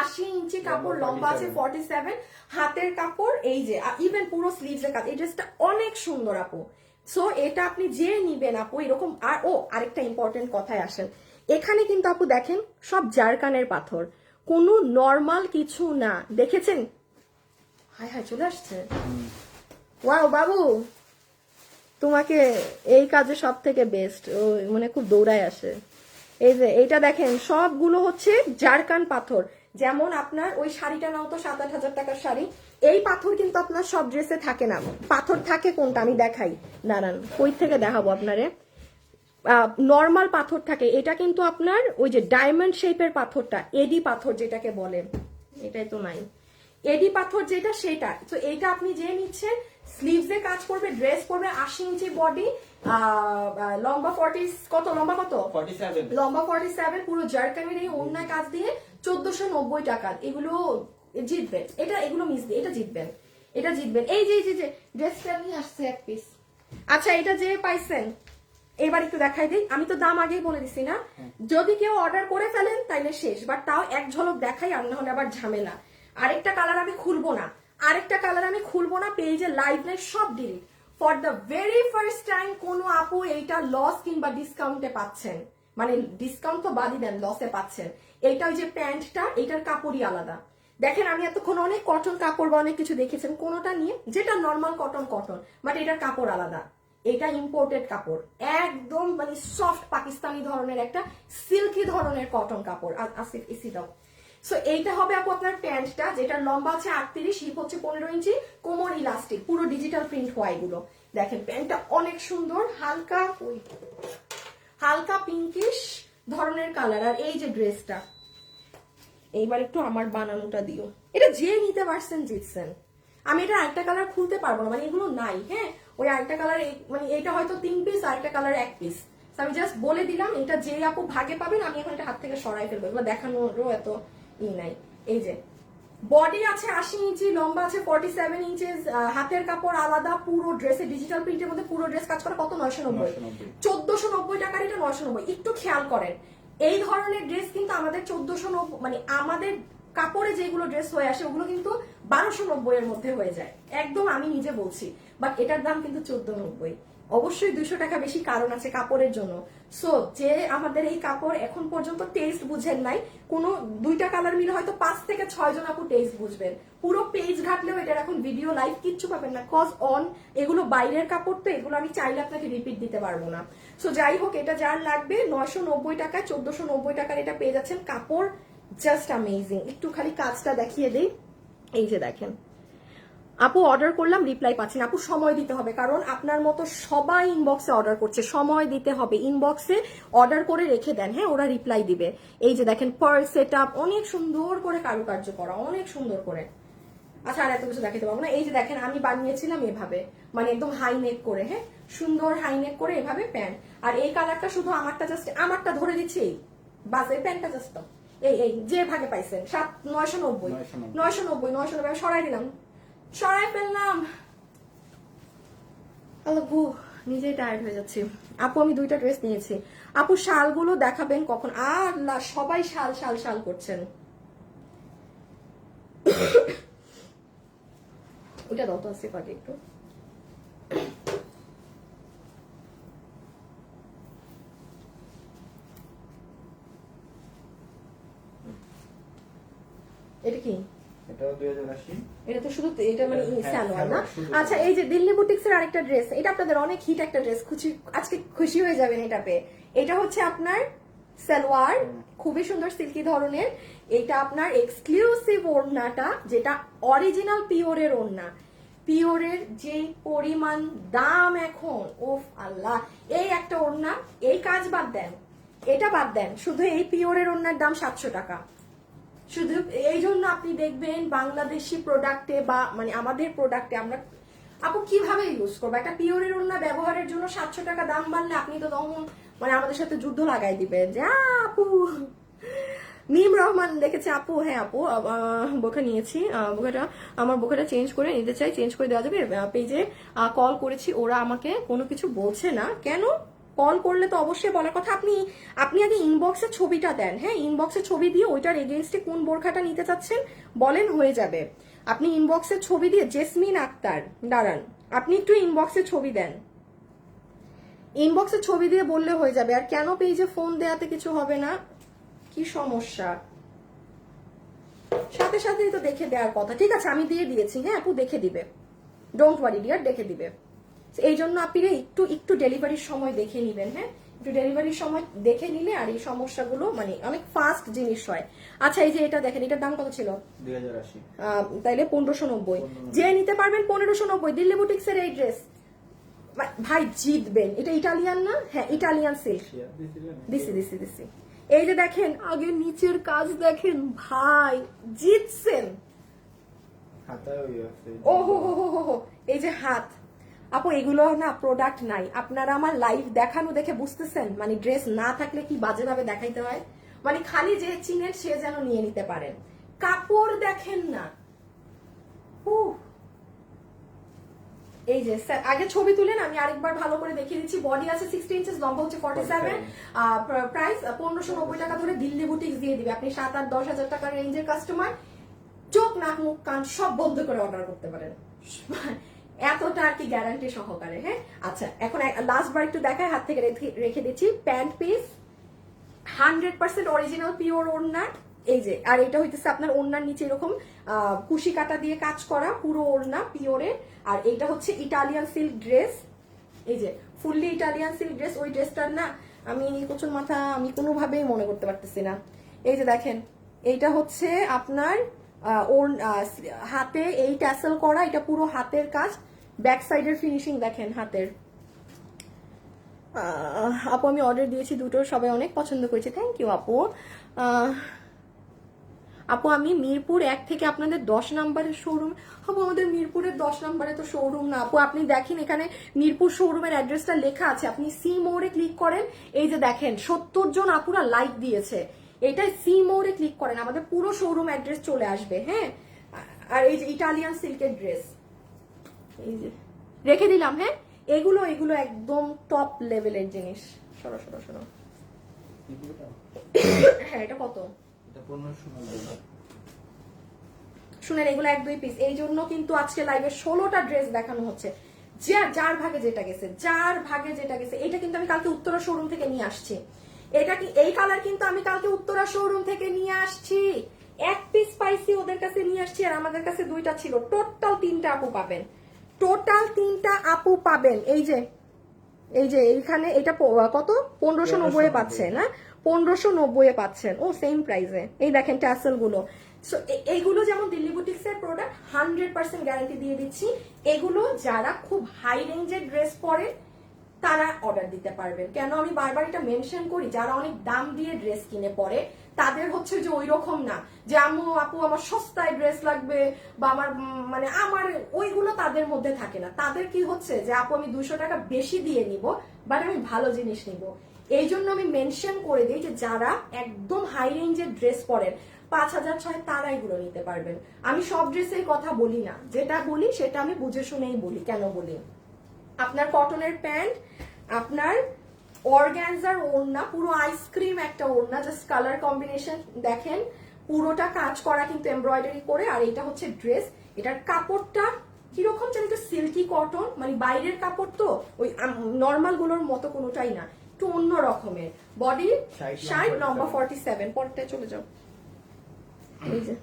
80 ইঞ্চি কাপড়, লম্বা আছে 47, হাতের কাপড় এই যে ইভেন পুরো স্লিভসের কাজ। এই ড্রেসটা অনেক সুন্দর আপু। সো এটা আপনি যে নিবেন আপু এরকম। আর আরেকটা ইম্পর্টেন্ট কথায় আসেন, এখানে কিন্তু আপু দেখেন সব জারকানের পাথর, কোনো নর্মাল কিছু না। দেখেছেন? হায় হায় চলে আসছে। ওয়াও বাবু, তোমাকে এই কাজে সব থেকে বেস্ট, ও মানে খুব দৌড়ায় আসে। এই যে এইটা দেখেন সবগুলো হচ্ছে জারকান পাথর। যেমন আপনার ওই শাড়িটা নাও তো 7-8 হাজার টাকার শাড়ি, এই পাথর কিন্তু আপনার সব ড্রেসে থাকে না। পাথর থাকে কোনটা আমি দেখাই, দাঁড়ান কই থেকে দেখাবো আপনারে। নর্মাল পাথর থাকে, এটা কিন্তু আপনার ওই যে ডায়মন্ড শেপের পাথরটা, এডি পাথর যেটাকে বলে, এটাই তো নাই এডি পাথর যেটা সেটা। তো এইটা আপনি যে নিচ্ছেন স্লিভসে কাজ করবে, ড্রেস করবে 80 ইঞ্চি বডি, লম্বা 40 কত লম্বা কত 47, লম্বা 47, পুরো জারকানের এই ওড়নায় কাজ দিয়ে 1490 টাকা। এগুলো জিতবেন, এটা এগুলো মিস দিয়ে এটা জিতবেন, এটা জিতবেন। এই যে ড্রেসটা নিয়ে আসছে এক পিস। আচ্ছা এটা যে পাইছেন এবার একটু দেখাই দিই, আমি তো দাম আগেই বলে দিছি না, যদি কেউ অর্ডার করে ফেলেন তাইলে শেষ, বাট তাও এক ঝলক দেখাই, আর না হলে আবার ঝামেলা। আরেকটা কালার আমি খুলবো না, পেজে লাইভ নাই, সব delete. For the very first time কোনো আপু এইটা লস কিংবা ডিসকাউন্টে পাচ্ছেন, মানে ডিসকাউন্ট তো বাদই দেন, লসে পাচ্ছেন। এইটা ওই যে প্যান্টটা, এটার কাপড়ই আলাদা। দেখেন আমি এতক্ষণ অনেক কটন কাপড় বা অনেক কিছু দেখেছেন, কোনোটা নিয়ে যেটা নর্মাল কটন, বাট এটার কাপড় আলাদা। এটা ইম্পোর্টেড কাপড়, একদম মানে সফট পাকিস্তানি ধরনের একটা সিল্কি ধরনের কটন কাপড়। আসিফ এসি দাও। সো এইটা হবে আপু আপনার প্যান্টটা, যেটা লম্বা আছে 38, হিপ হচ্ছে 15 ইঞ্চি, কোমর ইলাস্টিক, পুরো ডিজিটাল প্রিন্ট হওয়া এগুলো। দেখেন প্যান্টটা অনেক সুন্দর, হালকা পিঙ্কিশ ধরনের কালার। আর এই যে ড্রেসটা, এইবার একটু আমার বানানোটা দিও। এটা যে নিতে পারছেন জিতছেন। আমি এটা আরেকটা কালার খুলতে পারবো না, মানে এগুলো নাই। হ্যাঁ, ওই আরেকটা কালার, মানে এটা হয়তো 3 পিস, আরেকটা কালার 1 পিস। আমি জাস্ট বলে দিলাম, এটা যে আপু ভাগে পাবেন। আমি এখন এটা হাত থেকে সরাই ফেলবো, এগুলো দেখানোরও এত নাই। এই যে বডি আছে 80 ইঞ্চি, লম্বা আছে 47 ইঞ্চেস, হাতের কাপড় আলাদা, পুরো ড্রেসে ডিজিটাল প্রিন্টের মধ্যে পুরো ড্রেস কাজ করা। কত? 990, 1490 টাকার এটা 990। একটু খেয়াল করেন, এই ধরনের ড্রেস কিন্তু আমাদের 1490, মানে আমাদের কাপড়ে যেগুলো ড্রেস হয়ে আসে ওগুলো কিন্তু 1290 এর মধ্যে হয়ে যায়, একদম আমি নিজে বলছি। বাট এটার দাম কিন্তু 1490, অবশ্যই 200 টাকা বেশি, কারণ আছে কাপড়ের জন্য। সো যে আমাদের এই কাপড় এখন পর্যন্ত টেস্ট বুঝেন নাই, কোনো 2টা কালার মিলে হয়তো 5 থেকে 6 জন আপু টেস্ট বুঝবেন। পুরো পেজ ঘাটলেও এটার এখন ভিডিও লাইভ কিচ্ছু পাবেন না, কজ অন এগুলো বাইরের কাপড়, তো এগুলো আমি চাইলে আপনাকে রিপিট দিতে পারবো না। সো যাই হোক, এটা যার লাগবে 990 টাকায় 1490 টাকার এটা পেয়ে যাচ্ছেন। কাপড় জাস্ট অ্যামেজিং। একটু খালি কাজটা দেখিয়ে দিই, এই যে দেখেন আপু অর্ডার করলাম, রিপ্লাই পাচ্ছি না। আপু সময় দিতে হবে, কারণ আপনার মতো সবাই ইনবক্সে অর্ডার করছে, সময় দিতে হবে। ইনবক্সে অর্ডার করে রেখে দেন, হ্যাঁ ওরা রিপ্লাই দিবে। এই যে দেখেন পার্ল সেট আপ, অনেক সুন্দর করে কারুকার্য করা, অনেক সুন্দর করে। আচ্ছা আর এত কিছু দেখাতে পারবো না। এই যে দেখেন আমি বানিয়েছিলাম এভাবে, মানে একদম হাই নেক করে, হ্যাঁ সুন্দর হাই নেক করে এভাবে প্যান্ট। আর এই কালারটা শুধু আমারটা, জাস্ট আমারটা ধরে দিচ্ছি, বাস এই প্যান্টটা জাস্ট এই যে ভাগে পাইছেন 990 আমি সরাই দিলাম, সরাই ফেললাম। আল্লাহু, নিজেই টায়ার্ড হয়ে যাচ্ছি। আপু আমি 2টা ড্রেস নিয়েছি। আপু শালগুলো দেখাবেন কখন? আল্লাহ, সবাই শাল শাল শাল করছেন। ওটা দাও তো আছে পাটি একটু। এটা কি? এটাও 2080। এটা তো শুধু এটা মানে সালোয়ার না? শুধু আচ্ছা এই যে দিল্লি বুটিক্স এর আরেকটা ড্রেস, এটা আপনাদের অনেক হিট একটা ড্রেস, আজকে খুশি হয়ে যাবেন এটা পেয়ে। এটা হচ্ছে আপনার সালোয়ার, খুবই সুন্দর সিল্কি ধরনের। এটা আপনার এক্সক্লুসিভ ওড়নাটা, যেটা অরিজিনাল পিওরের ওড়না। পিওরের যে পরিমাণ দাম এখন, ওফ আল্লাহ। এই একটা ওড়না, এই কাজ বাদ দেন, এটা বাদ দেন, শুধু এই পিওরের ওড়নার দাম 700 টাকা। শুধু এই জন্য আপনি দেখবেন বাংলাদেশি প্রোডাক্টে বা মানে আমাদের প্রোডাক্টে আমরা আপু কিভাবে ইউজ করবো, একটা পিওরের ওড়না ব্যবহারের জন্য 700 টাকা দাম বাড়লে আপনি তো তখন মানে আমাদের সাথে যুদ্ধ লাগাই দিবে যে আপু। মিম রহমান দেখেছে আপু, হ্যাঁ আপু বোকা নিয়েছি, আমার বোকাটা চেঞ্জ করে নিতে চাই, চেঞ্জ করে দেওয়া যাবে? পেজে কল করেছি, ওরা আমাকে কোনো কিছু বলছে না। কেন? কল করলে তো অবশ্যই বলার কথা। আপনি আগে ইনবক্সে ছবিটা দেন, হ্যাঁ ইনবক্সে ছবি দিয়ে ওইটার এগেনস্টে কোন বোরখাটা নিতে চাচ্ছেন বলেন, হয়ে যাবে। আপনি ইনবক্সে ছবি দিয়ে, জেসমিন আক্তার দাঁড়ান, আপনি একটু ইনবক্সে ছবি দেন, ইনবক্সে ছবি দিয়ে বললে হয়ে যাবে। আর কেন পেজে ফোন দেয়াতে কিছু হবে না? কি সমস্যা? সাথে সাথেই তো দেখে দেওয়ার কথা। ঠিক আছে আমি দিয়ে দিয়েছি, হ্যাঁ আপু দেখে দিবে, ডোন্ট ওয়ারি ডিয়ার, দেখে দিবে। এই জন্য আপনি একটু ডেলিভারির সময় দেখে নিবেন, হ্যাঁ একটু ডেলিভারির সময় দেখে নিলে আর এই সমস্যাগুলো মানে অনেক ফাস্ট জিনিস হয়। আচ্ছা এই যে এটা দেখেন, এটার দাম কত ছিল? 2080। তাইলে 1590, যে নিতে পারবেন 1590। দিল্লি বুটিক্সের এই ড্রেস ভাই জিতবেন। এটা ইটালিয়ান না? হ্যাঁ ইটালিয়ান সিল্ক। দিছি। এই যে দেখেন আগে নিচের কাজ দেখেন ভাই, জিতছেন। ও হো, এই যে হাত। আপু এগুলো না প্রোডাক্ট নাই, আপনারা আমার লাইভ দেখানো দেখে বুঝতেছেন মানে ড্রেস না থাকলে কি বাজে ভাবে দেখাইতে হয়। মানে খালি যে চিনেন সে যেন নিয়ে নিতে পারেন। কাপড় দেখেন না। এই যে স্যার আগে ছবি তুলেন, আমি আরেকবার ভালো করে দেখিয়ে দিচ্ছি। বডি আছে 60 ইঞ্চেস, লম্বা হচ্ছে 47, প্রাইস 1590 টাকা ধরে দিল্লি বুটিক্স দিয়ে দিবে। আপনি 7-8-10 হাজার টাকার রেঞ্জের কাস্টমার, চোখ নাক মুখ কান সব বন্ধ করে অর্ডার করতে পারেন, এতটা আর কি গ্যারান্টি সহকারে। হ্যাঁ আচ্ছা এখন লাস্ট বার একটু দেখায়, হাত থেকে রেখে দিচ্ছি। প্যান্ট পিস 100% অরিজিনাল পিওর ওড়না। এই যে আর এটা হইতেছে আপনার ওড়নার নিচে এরকম কুশি কাটা দিয়ে কাজ করা পুরো ওড়না পিওরে। আর এইটা হচ্ছে ইটালিয়ান সিল্ক ড্রেস, এই যে ফুললি ইটালিয়ান সিল্ক ড্রেস। ওই ড্রেসটার না আমি কোচুর মাথা আমি কোনোভাবেই মনে করতে পারতেছি না। এই যে দেখেন এইটা হচ্ছে আপনার হাতে এই ট্যাসেল করা, এটা পুরো হাতের কাজ। ব্যাক সাইডের ফিনিশিং দেখেন হাতের। আপু আমি অর্ডার দিয়েছি দুটো, সবাই অনেক পছন্দ করেছে, থ্যাংক ইউ আপু। আপু আমি মিরপুর 1 থেকে আপনাদের 10 নম্বরের শোরুম। আপু আমাদের মিরপুরের 10 নম্বরে তো শোরুম না আপু, আপনি দেখেন এখানে মিরপুর শোরুমের অ্যাড্রেসটা লেখা আছে, আপনি সি মোড়ে ক্লিক করেন। এই যে দেখেন 70 জন আপুরা লাইক দিয়েছে, এটাই সি মোড়ে ক্লিক করেন, আমাদের পুরো শোরুম অ্যাড্রেস চলে আসবে। হ্যাঁ আর এই যে ইটালিয়ান সিল্কের ড্রেস এই যে রেখে দিলাম। হ্যাঁ এগুলো একদম টপ লেভেলের জিনিস। সরো হ্যাঁ এটা কত? শুনেন এগুলো 1-2 পিস, এই জন্য কিন্তু আজকে লাইভে 16টা ড্রেস দেখানো হচ্ছে। যার ভাগে যেটা গেছে, এটা কিন্তু আমি কালকে উত্তরা শোরুম থেকে নিয়ে আসছি। এটা কি এই কালার কিন্তু আমি কালকে উত্তরা শোরুম থেকে নিয়ে আসছি, 1 পিস পাইছি ওদের কাছে নিয়ে আসছি, আর আমাদের কাছে 2টা ছিল। টোটাল 3টা আপু পাবেন। এই যে এইখানে এটা কত? 1590 পাচ্ছেন না? 1590 পাচ্ছেন, ও সেম প্রাইসে। এই দেখেন ট্যাসেল গুলো। সো এইগুলো যেমন দিল্লি বুটিক্স এর প্রোডাক্ট, 100% গ্যারান্টি দিয়ে দিচ্ছি। এগুলো যারা খুব হাই রেঞ্জের ড্রেস পরে তারা অর্ডার দিতে পারবেন। কেন আমি বারবার এটা মেনশন করি, যারা অনেক দাম দিয়ে ড্রেস কিনে পরে তাদের হচ্ছে যে ওই রকম না যে আপু আমার সস্তায় ড্রেস লাগবে বা আমার ওইগুলো তাদের মধ্যে থাকে না। তাদের কি হচ্ছে যে আপু আমি 200 টাকা বেশি দিয়ে নিব বাট আমি ভালো জিনিস নিব। এই জন্য আমি মেনশন করে দিই যে যারা একদম হাই রেঞ্জের ড্রেস পরেন 5000-6000 তারা এগুলো নিতে পারবেন। আমি সব ড্রেসের কথা বলি না, যেটা বলি সেটা আমি বুঝে শুনেই বলি। কেন বলি? আপনার কটনের প্যান্ট, আপনার অর্গানজার ওড়না, পুরো আইসক্রিম একটা ওড়না, জাস্ট কালার কম্বিনেশন দেখেন, পুরোটা কাজ করা কিন্তু এমব্রয়ডারি করে। আর এটা হচ্ছে ড্রেস, এটার কাপড়টা কিরকম যেন একটু সিল্কি কটন, মানে বাইরের কাপড় তো ওই নর্মাল গুলোর মতো কোনোটাই না, একটু অন্য রকমের। বডি 60, লম্বা 47। পরটায় চলে যাও। এই যে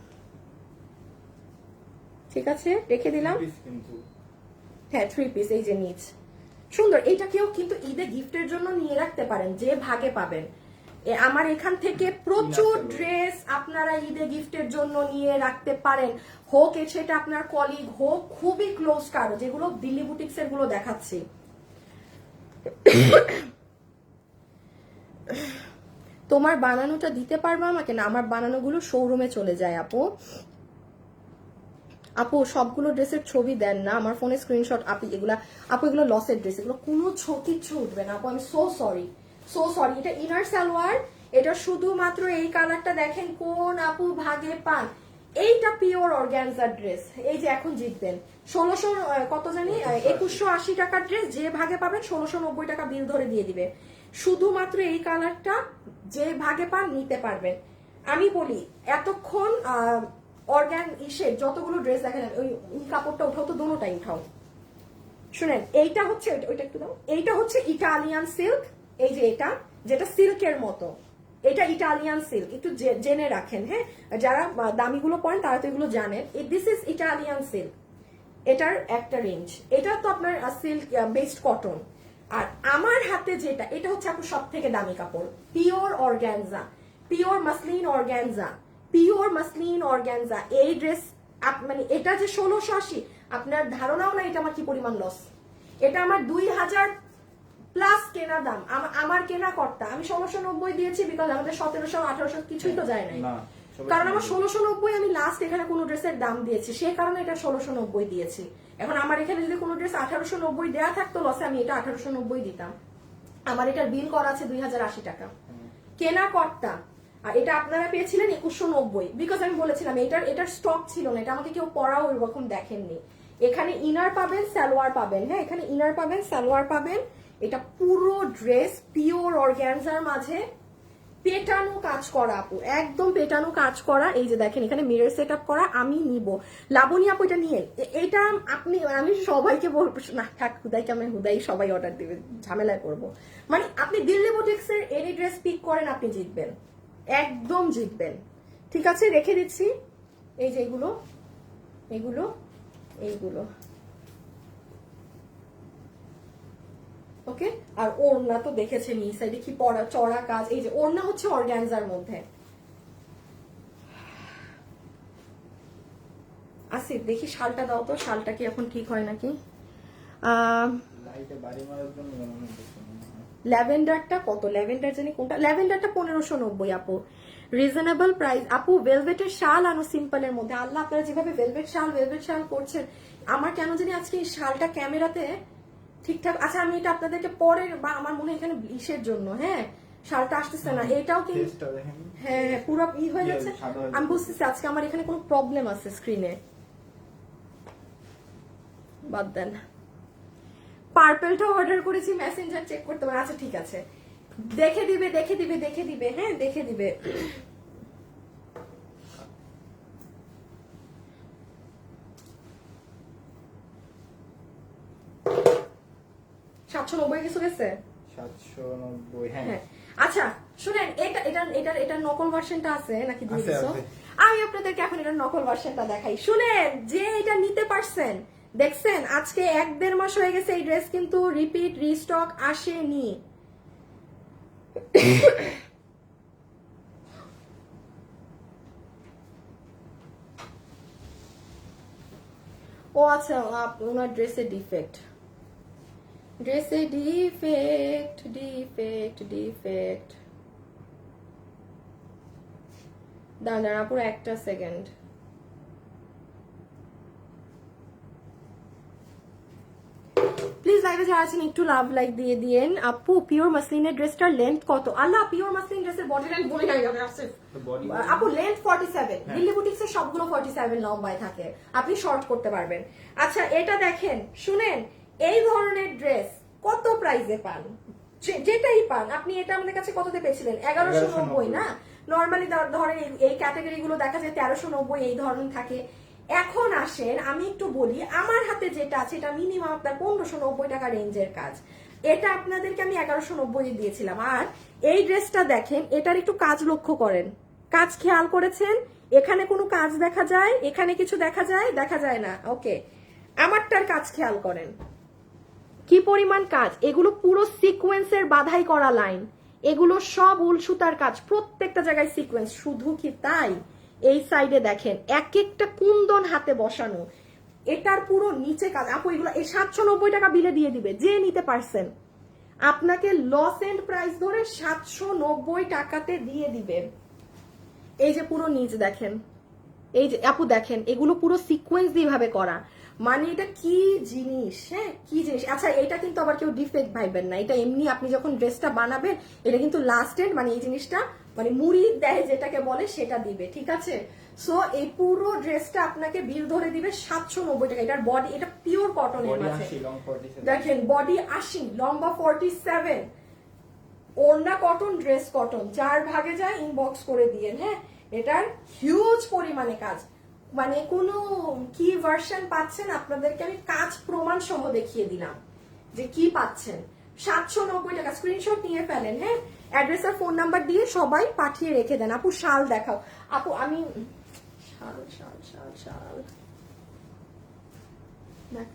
ঠিক আছে রেখে দিলাম। হ্যাঁ 3 পিস, এই যে নিচ সুন্দর। এইটাকেও কিন্তু ঈদে গিফটের জন্য নিয়ে রাখতে পারেন, যে ভাগে পাবেন। আমার এখান থেকে প্রচুর ড্রেস আপনারা ঈদে গিফটের জন্য নিয়ে রাখতে পারেন, হোক সেটা আপনার কলিগ হোক খুবই ক্লোজ কারো, যেগুলো দিল্লি বুটিক্স এর গুলো দেখাচ্ছি। তোমার বানানোটা দিতে পারবে আমাকে? না, আমার বানানোগুলো শোরুমে চলে যায় আপু। আপু সবগুলো ড্রেসের ছবি দেন না, আমার ফোনে স্ক্রিনশট। আপু এগুলো লসের ড্রেস, এগুলো কোনো কিচ্ছু উঠবে না আপু, আমি সো সো সরি, এটা ইনার সালোয়ার, এটা শুধুমাত্র এই কালারটা দেখেন কোন আপু ভাগে পান। এইটা পিওর অর্গানজা ড্রেস, এই যে এখন জিতবেন 1600 কত জানি 2180 টাকার ড্রেস, যে ভাগে পাবেন 1690 টাকা বিল ধরে দিয়ে দিবে। শুধুমাত্র এই কালারটা যে ভাগে পান নিতে পারবেন। আমি বলি এতক্ষণ অর্গান ইসের যতগুলো ড্রেস দেখেন, ওই কাপড়টা উঠাও তো, দোনোটাই উঠাও। শুনেন, এইটা হচ্ছে ওইটা একটু দাও, এইটা হচ্ছে ইটালিয়ান সিল্ক, এই যে এটা যেটা সিল্কের মতো, এটা ইটালিয়ান সিল্ক, একটু জেনে রাখেন হ্যাঁ, যারা দামিগুলো পড়েন তারা তো এগুলো জানেন। দিস ইজ ইটালিয়ান সিল্ক, এটার একটা রেঞ্জ। এটা তো আপনার সিল্ক বেসড কটন। আর আমার হাতে যেটা, এটা হচ্ছে আপনার সব থেকে দামি কাপড়, pure organza, pure muslin organza, pure muslin organza. এই ড্রেস মানে এটা যে 1680, আপনার ধারণাও না এটা আমার কি পরিমাণ লস। এটা আমার 2000 প্লাস কেনা দাম, আমার কেনা কর্তা, আমি 1690 দিয়েছি, বিকজ আমাদের 1700 1800 কিছুই তো যায় নাই, কারণ আমার 1690 আমি লাস্ট এখানে কোনো ড্রেসের দাম দিয়েছি, সে কারণে এটা 1690 দিয়েছি। এখন আমার এখানে যদি কোনো ড্রেস 1890 দেওয়া থাকতো লসে, আমি এটা 1890 দিতাম। আমার এটার বিল করা আছে 2080 টাকা কেনা কর্তা। আর এটা আপনারা পেয়েছিলেন 2190, বিকজ আমি বলেছিলাম এটার স্টক ছিল না, এটা আমাকে কেউ পরাও ওরকম দেখেননি। এখানে ইনার পাবেন, সালোয়ার পাবেন, হ্যাঁ এখানে ইনার পাবেন, সালোয়ার পাবেন। এটা পুরো ড্রেস পিওর অর্গানজার মাঝে পেটানো কাজ করা আপু, একদম পেটানো কাজ করা। এই যে দেখেন এখানে মিরর সেট আপ করা। আমি নিব, লাবণী আপু এটা নিয়ে, এটা আপনি, আমি সবাইকে বলবো না থাক, হুদাইকে আমি হুদাই সবাই অর্ডার দিবে, ঝামেলায় পড়বো। মানে আপনি দিল্লি বুটিক্সের এনি ড্রেস পিক করেন, আপনি জিতবেন, একদম জিতবেন। ঠিক আছে, রেখে দিচ্ছি। এই যে এগুলো, এইগুলো, এইগুলো ওকে। আর ওড়না তো দেখেছেন এই সাইডে কি পড়া চড়া কাজ, এই যে ওড়না হচ্ছে অর্গানজার মধ্যে। আসিফ দেখি শালটা দাও তো, শালটা কি এখন ঠিক হয় নাকি? ল্যাভেন্ডারটা কত, ল্যাভেন্ডার জানি কোনটা, ল্যাভেন্ডারটা 1590 আপু, রিজনেবল প্রাইস আপু। ভেলভেটের শাল আনো সিম্পলের মধ্যে, আল্লাহ আপনারা যেভাবে ভেলভেট শাল করছেন, আমার কেন জানি আজকে এই শালটা ক্যামেরাতে ঠিকঠাক। আচ্ছা আমি এটা আপনাদেরকে পরের, বা আমার মনে হয় এখানে ইসের জন্য, হ্যাঁ শালটা আসতেছে না, এটাও কি হ্যাঁ পুরো ই হয়ে যাচ্ছে। আমি বুঝতেছি আজকে আমার এখানে কোনো প্রবলেম আছে স্ক্রিনে, বাদ দেন। পার্পেলটা অর্ডার করেছি, মেসেঞ্জার চেক করতে পারেন। আচ্ছা ঠিক আছে, দেখে দিবে হ্যাঁ দেখে দিবে। 790 কিছু গেছে, 790 হ্যাঁ। আচ্ছা শুনেন, এটা নকল ভার্সনটা আছে নাকি দিয়ে দিছো? আমি আপনাদেরকে এখন এটা নকল ভার্সনটা দেখাই। শুনেন, যে এটা নিতে পারছেন, দেখছেন আজকে 1-1.5 মাস হয়ে গেছে, এই ড্রেস কিন্তু রিপিট রিস্টক আসেনি। ও আচ্ছা, ওনার ড্রেসে ডিফেক্ট, দাঁড়ান পুরো একটা সেকেন্ড। প্লিজ লাইভে যারা আছেন একটু লাভ লাইক দিয়ে দিয়েন। আপু পিওর মাসলিনের ড্রেসটার লেন্থ কত? আল্লাহ, পিওর মাসলিন ড্রেসের বডি লাইন বলে যাবে আপু, লেন্থ 47, দিল্লি বুটিক্সের সবগুলো 47 লম্বায় থাকে, আপনি শর্ট করতে পারবেন। আচ্ছা এটা দেখেন, শুনেন এই ধরনের ড্রেস কত প্রাইসে পান, যেটাই পান আপনি। এটা আমাদের কাছে কততে পেয়েছিলেন? 1190 না? নর্মালি ধরেন এই ক্যাটাগরি গুলো দেখা যায় 1390 এই ধরনের থাকে। এখন আসেন আমি একটু বলি, আমার হাতে যেটা আছে এটা মিনিমাম আপনার 1590 টাকা রেঞ্জের কাজ, এটা আপনাদেরকে আমি 1190 দিয়েছিলাম। আর এই ড্রেসটা দেখেন, এটার একটু কাজ লক্ষ্য করেন, কাজ খেয়াল করেছেন? এখানে কোনো কাজ দেখা যায়, এখানে কিছু দেখা যায়, দেখা যায় না। ওকে, আমারটার কাজ খেয়াল করেন কি পরিমাণ কাজ, এগুলো পুরো সিকোয়েন্সের বাধাই করা লাইন, এগুলো সব উল সুতার কাজ, প্রত্যেকটা জায়গায় সিকোয়েন্স। শুধু কি তাই, এই সাইডে দেখেন এক একটা কুন্দন হাতে বসানো, এটার পুরো নিচে কাজ। আপু এগুলো এই 790 টাকা বিলে দিয়ে দিবে যে নিতে পারছেন, আপনাকে লস এন্ড প্রাইস ধরে 790 টাকাতে দিয়ে দিবে। এই যে পুরো নিচ দেখেন, এই যে আপু দেখেন, এগুলো পুরো সিকোয়েন্স দিয়ে ভাবে করা, মানে এটা কি জিনিস, হ্যাঁ কি জিনিস। আচ্ছা এটা কিন্তু আবার কেউ ডিফেক্ট ভাইবেন না, এটা এমনি আপনি যখন ড্রেসটা বানাবেন এটা কিন্তু লাস্ট এন্ড মানে এই জিনিসটা মানে মুড়ি দেয় যেটাকে বলে সেটা দিবে, ঠিক আছে। সো এই পুরো ড্রেসটা আপনাকে বিল ধরে দিবে 790 টাকা। এটার বডি, এটা পিওর কটনের আছে, দেখেন বডি 80, লম্বা 47, ওড়না কটন, ড্রেস কটন, 4 ভাগে যায়, ইনবক্স করে দিয়েন। হ্যাঁ এটার হিউজ পরিমাণে কাজ, মানে কোনো কি ভার্সন পাচ্ছেন আপনাদেরকে আমি কাজ প্রমাণ সহ দেখিয়ে দিলাম যে কি পাচ্ছেন। 790 টাকা, স্ক্রিনশট নিয়ে ফেলেন। হ্যাঁ অ্যাড্রেস আর ফোন নাম্বার দিয়ে সবাই পাঠিয়ে রেখে দেন। আপু শাল দেখাও, আপু আমি শাল শাল শাল শাল দেখ,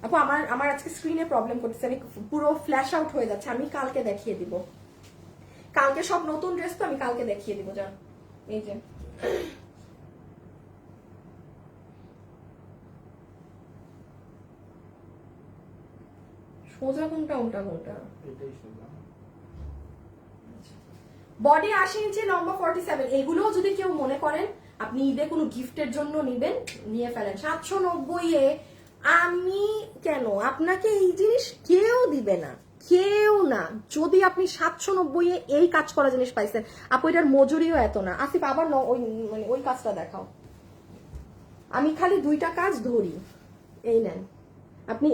আপু আমার আজকে স্ক্রিনে প্রবলেম করতেছে, আমি পুরো ফ্ল্যাশ আউট হয়ে যাচ্ছে, আমি কালকে দেখিয়ে দিব। কালকে সব নতুন ড্রেস তো আমি কালকে দেখিয়ে দিব। যা এই যে সোজা কোনটা উল্টা কোনটা, বডি 80 ইঞ্চি, লম্বা 47। এগুলোও যদি কেউ মনে করেন আপনি ঈদে কোনো গিফটের জন্য নিবেন, নিয়ে ফেলেন। 790 এ আমি কেন আপনাকে এই জিনিস কেউ দিবে না, কেউ না। যদি আপনি 790 এ এই কাজ করা জিনিস পাইছেন, আপু এটার মজুরিও এত না। আসিফ আবার ওই মানে ওই কাজটা দেখাও, আমি খালি 2টা কাজ ধরি, এই নেন আপনি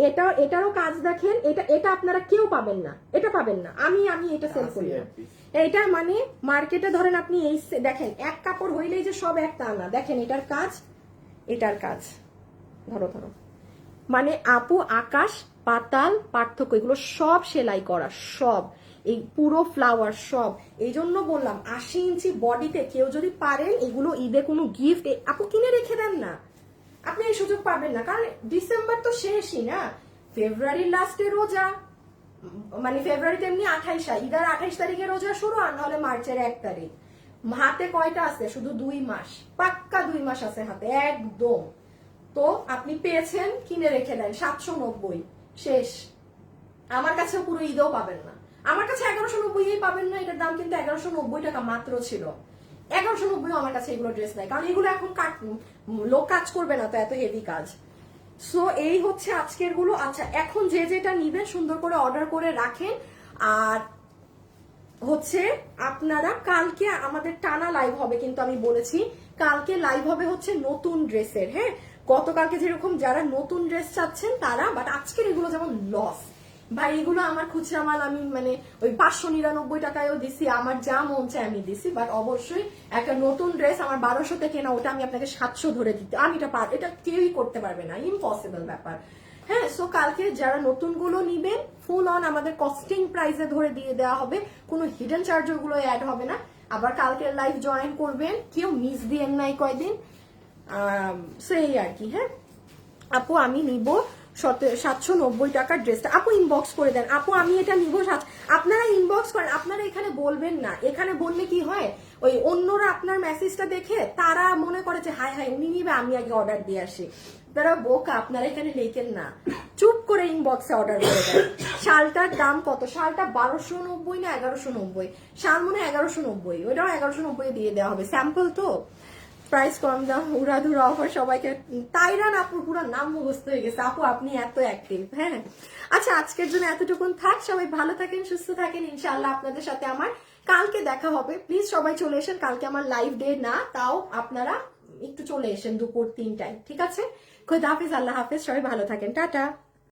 এটারও কাজ দেখেন। এটা আপনারা কেউ পাবেন না, এটা পাবেন না, আমি এটা সেল করি না। এটা মানে মার্কেটে ধরেন আপনি এই দেখেন এক কাপড় হইলেই যে সব একটা না, দেখেন এটার কাজ, এটার কাজ, ধরো ধরো, মানে আপু আকাশ পাতাল পার্থক্য, এগুলো সব সেলাই করা, সব এই পুরো ফ্লাওয়ার সব। এই জন্য বললাম 80 ইঞ্চি বডিতে কেউ যদি পারেন এগুলো ঈদে কোনো গিফট আপু কিনে রেখে দেন না, আপনি এই সুযোগ পাবেন না। কারণ ডিসেম্বর তো শেষই না, ফেব্রুয়ারির লাস্টে রোজা, মানে ফেব্রুয়ারিতে এমনি 28, ঈদের 28 তারিখে রোজা শুরু, আর নাহলে মার্চের 1 তারিখ। হাতে কয়টা আছে? শুধু 2 মাস, পাক্কা 2 মাস আছে হাতে একদম। তো আপনি পেয়েছেন, কিনে রেখে দেন। 790 শেষ। আমার কাছেও পুরো ঈদেও পাবেন না, আমার কাছে 1190 পাবেন না। এটার দাম কিন্তু 1190 টাকা মাত্র ছিল। 1190 আমার কাছে এগুলো ড্রেস নাই, কারণ এগুলো এখন লোক কাজ করবে না তো, এত হেভি কাজ। সো এই হচ্ছে আজকের গুলো। আচ্ছা এখন যে যেটা নিবেন সুন্দর করে অর্ডার করে রাখেন। আর হচ্ছে আপনারা কালকে আমাদের টানা লাইভ হবে, কিন্তু আমি বলেছি কালকে লাইভ হবে হচ্ছে নতুন ড্রেসের। হ্যাঁ গতকালকে যেরকম যারা নতুন ড্রেস চাচ্ছেন তারা, বাট আজকের এগুলো যেমন লস ভাই, এগুলো আমার খুচরা মাল আমি মানে ওই 599 টাকায়ও দিছি, আমার যা মন চায় আমি দিছি। বাট অবশ্যই একটা নতুন ড্রেস আমার 1200 কেনা, ওটা আমি আপনাকে 700 ধরে দিতে, আমি এটা কেউই করতে পারবে না, ইম্পসিবল ব্যাপার। হ্যাঁ সো কালকে যারা নতুন গুলো নিবেন ফুল অন আমাদের কস্টিং প্রাইসে ধরে দিয়ে দেওয়া হবে, কোনো হিডেন চার্জ ওগুলো অ্যাড হবে না। আবার কালকের লাইভ জয়েন করবেন, কেউ মিস দিয়েন নাই কয়দিন, সেই আর কি। হ্যাঁ আপু আমি নিব 790 টাকার ড্রেসটা, আপু ইনবক্স করে দেন। আপু আমি এটা নিব, আপনারা ইনবক্স করেন, আপনারা এখানে বলবেন না। এখানে বললে কি হয়, ওই অন্যরা আপনার মেসেজটা দেখে তারা মনে করে যে হাই হাই উনি নিবে, আমি আগে অর্ডার দিয়ে আসি। তারা বোকা, আপনারা এখানে লেখেন না, চুপ করে ইনবক্সে অর্ডার করে দেন। শালটার দাম কত? শালটা 1290 না 1190? শাল মনে হয় 1190, ওইটাও 1190 দিয়ে দেওয়া হবে, স্যাম্পল তো, প্রাইস কম দাম, উড়াধুরা অফার সবাইকে। তাইরান আপুর পুরো নাম মুখস্থ হয়ে গেছে, আপু আপনি এত অ্যাক্টিভ। হ্যাঁ আচ্ছা আজকের জন্য এতটুকুন থাক, সবাই ভালো থাকেন, সুস্থ থাকেন। ইনশাআল্লাহ আপনাদের সাথে আমার কালকে দেখা হবে। প্লিজ সবাই চলে এসেন, কালকে আমার লাইভ ডে না, তাও আপনারা একটু চলে এসেন দুপুর 3টায়, ঠিক আছে? খোদা হাফিজ, আল্লাহ হাফিজ, সবাই ভালো থাকেন, টাটা।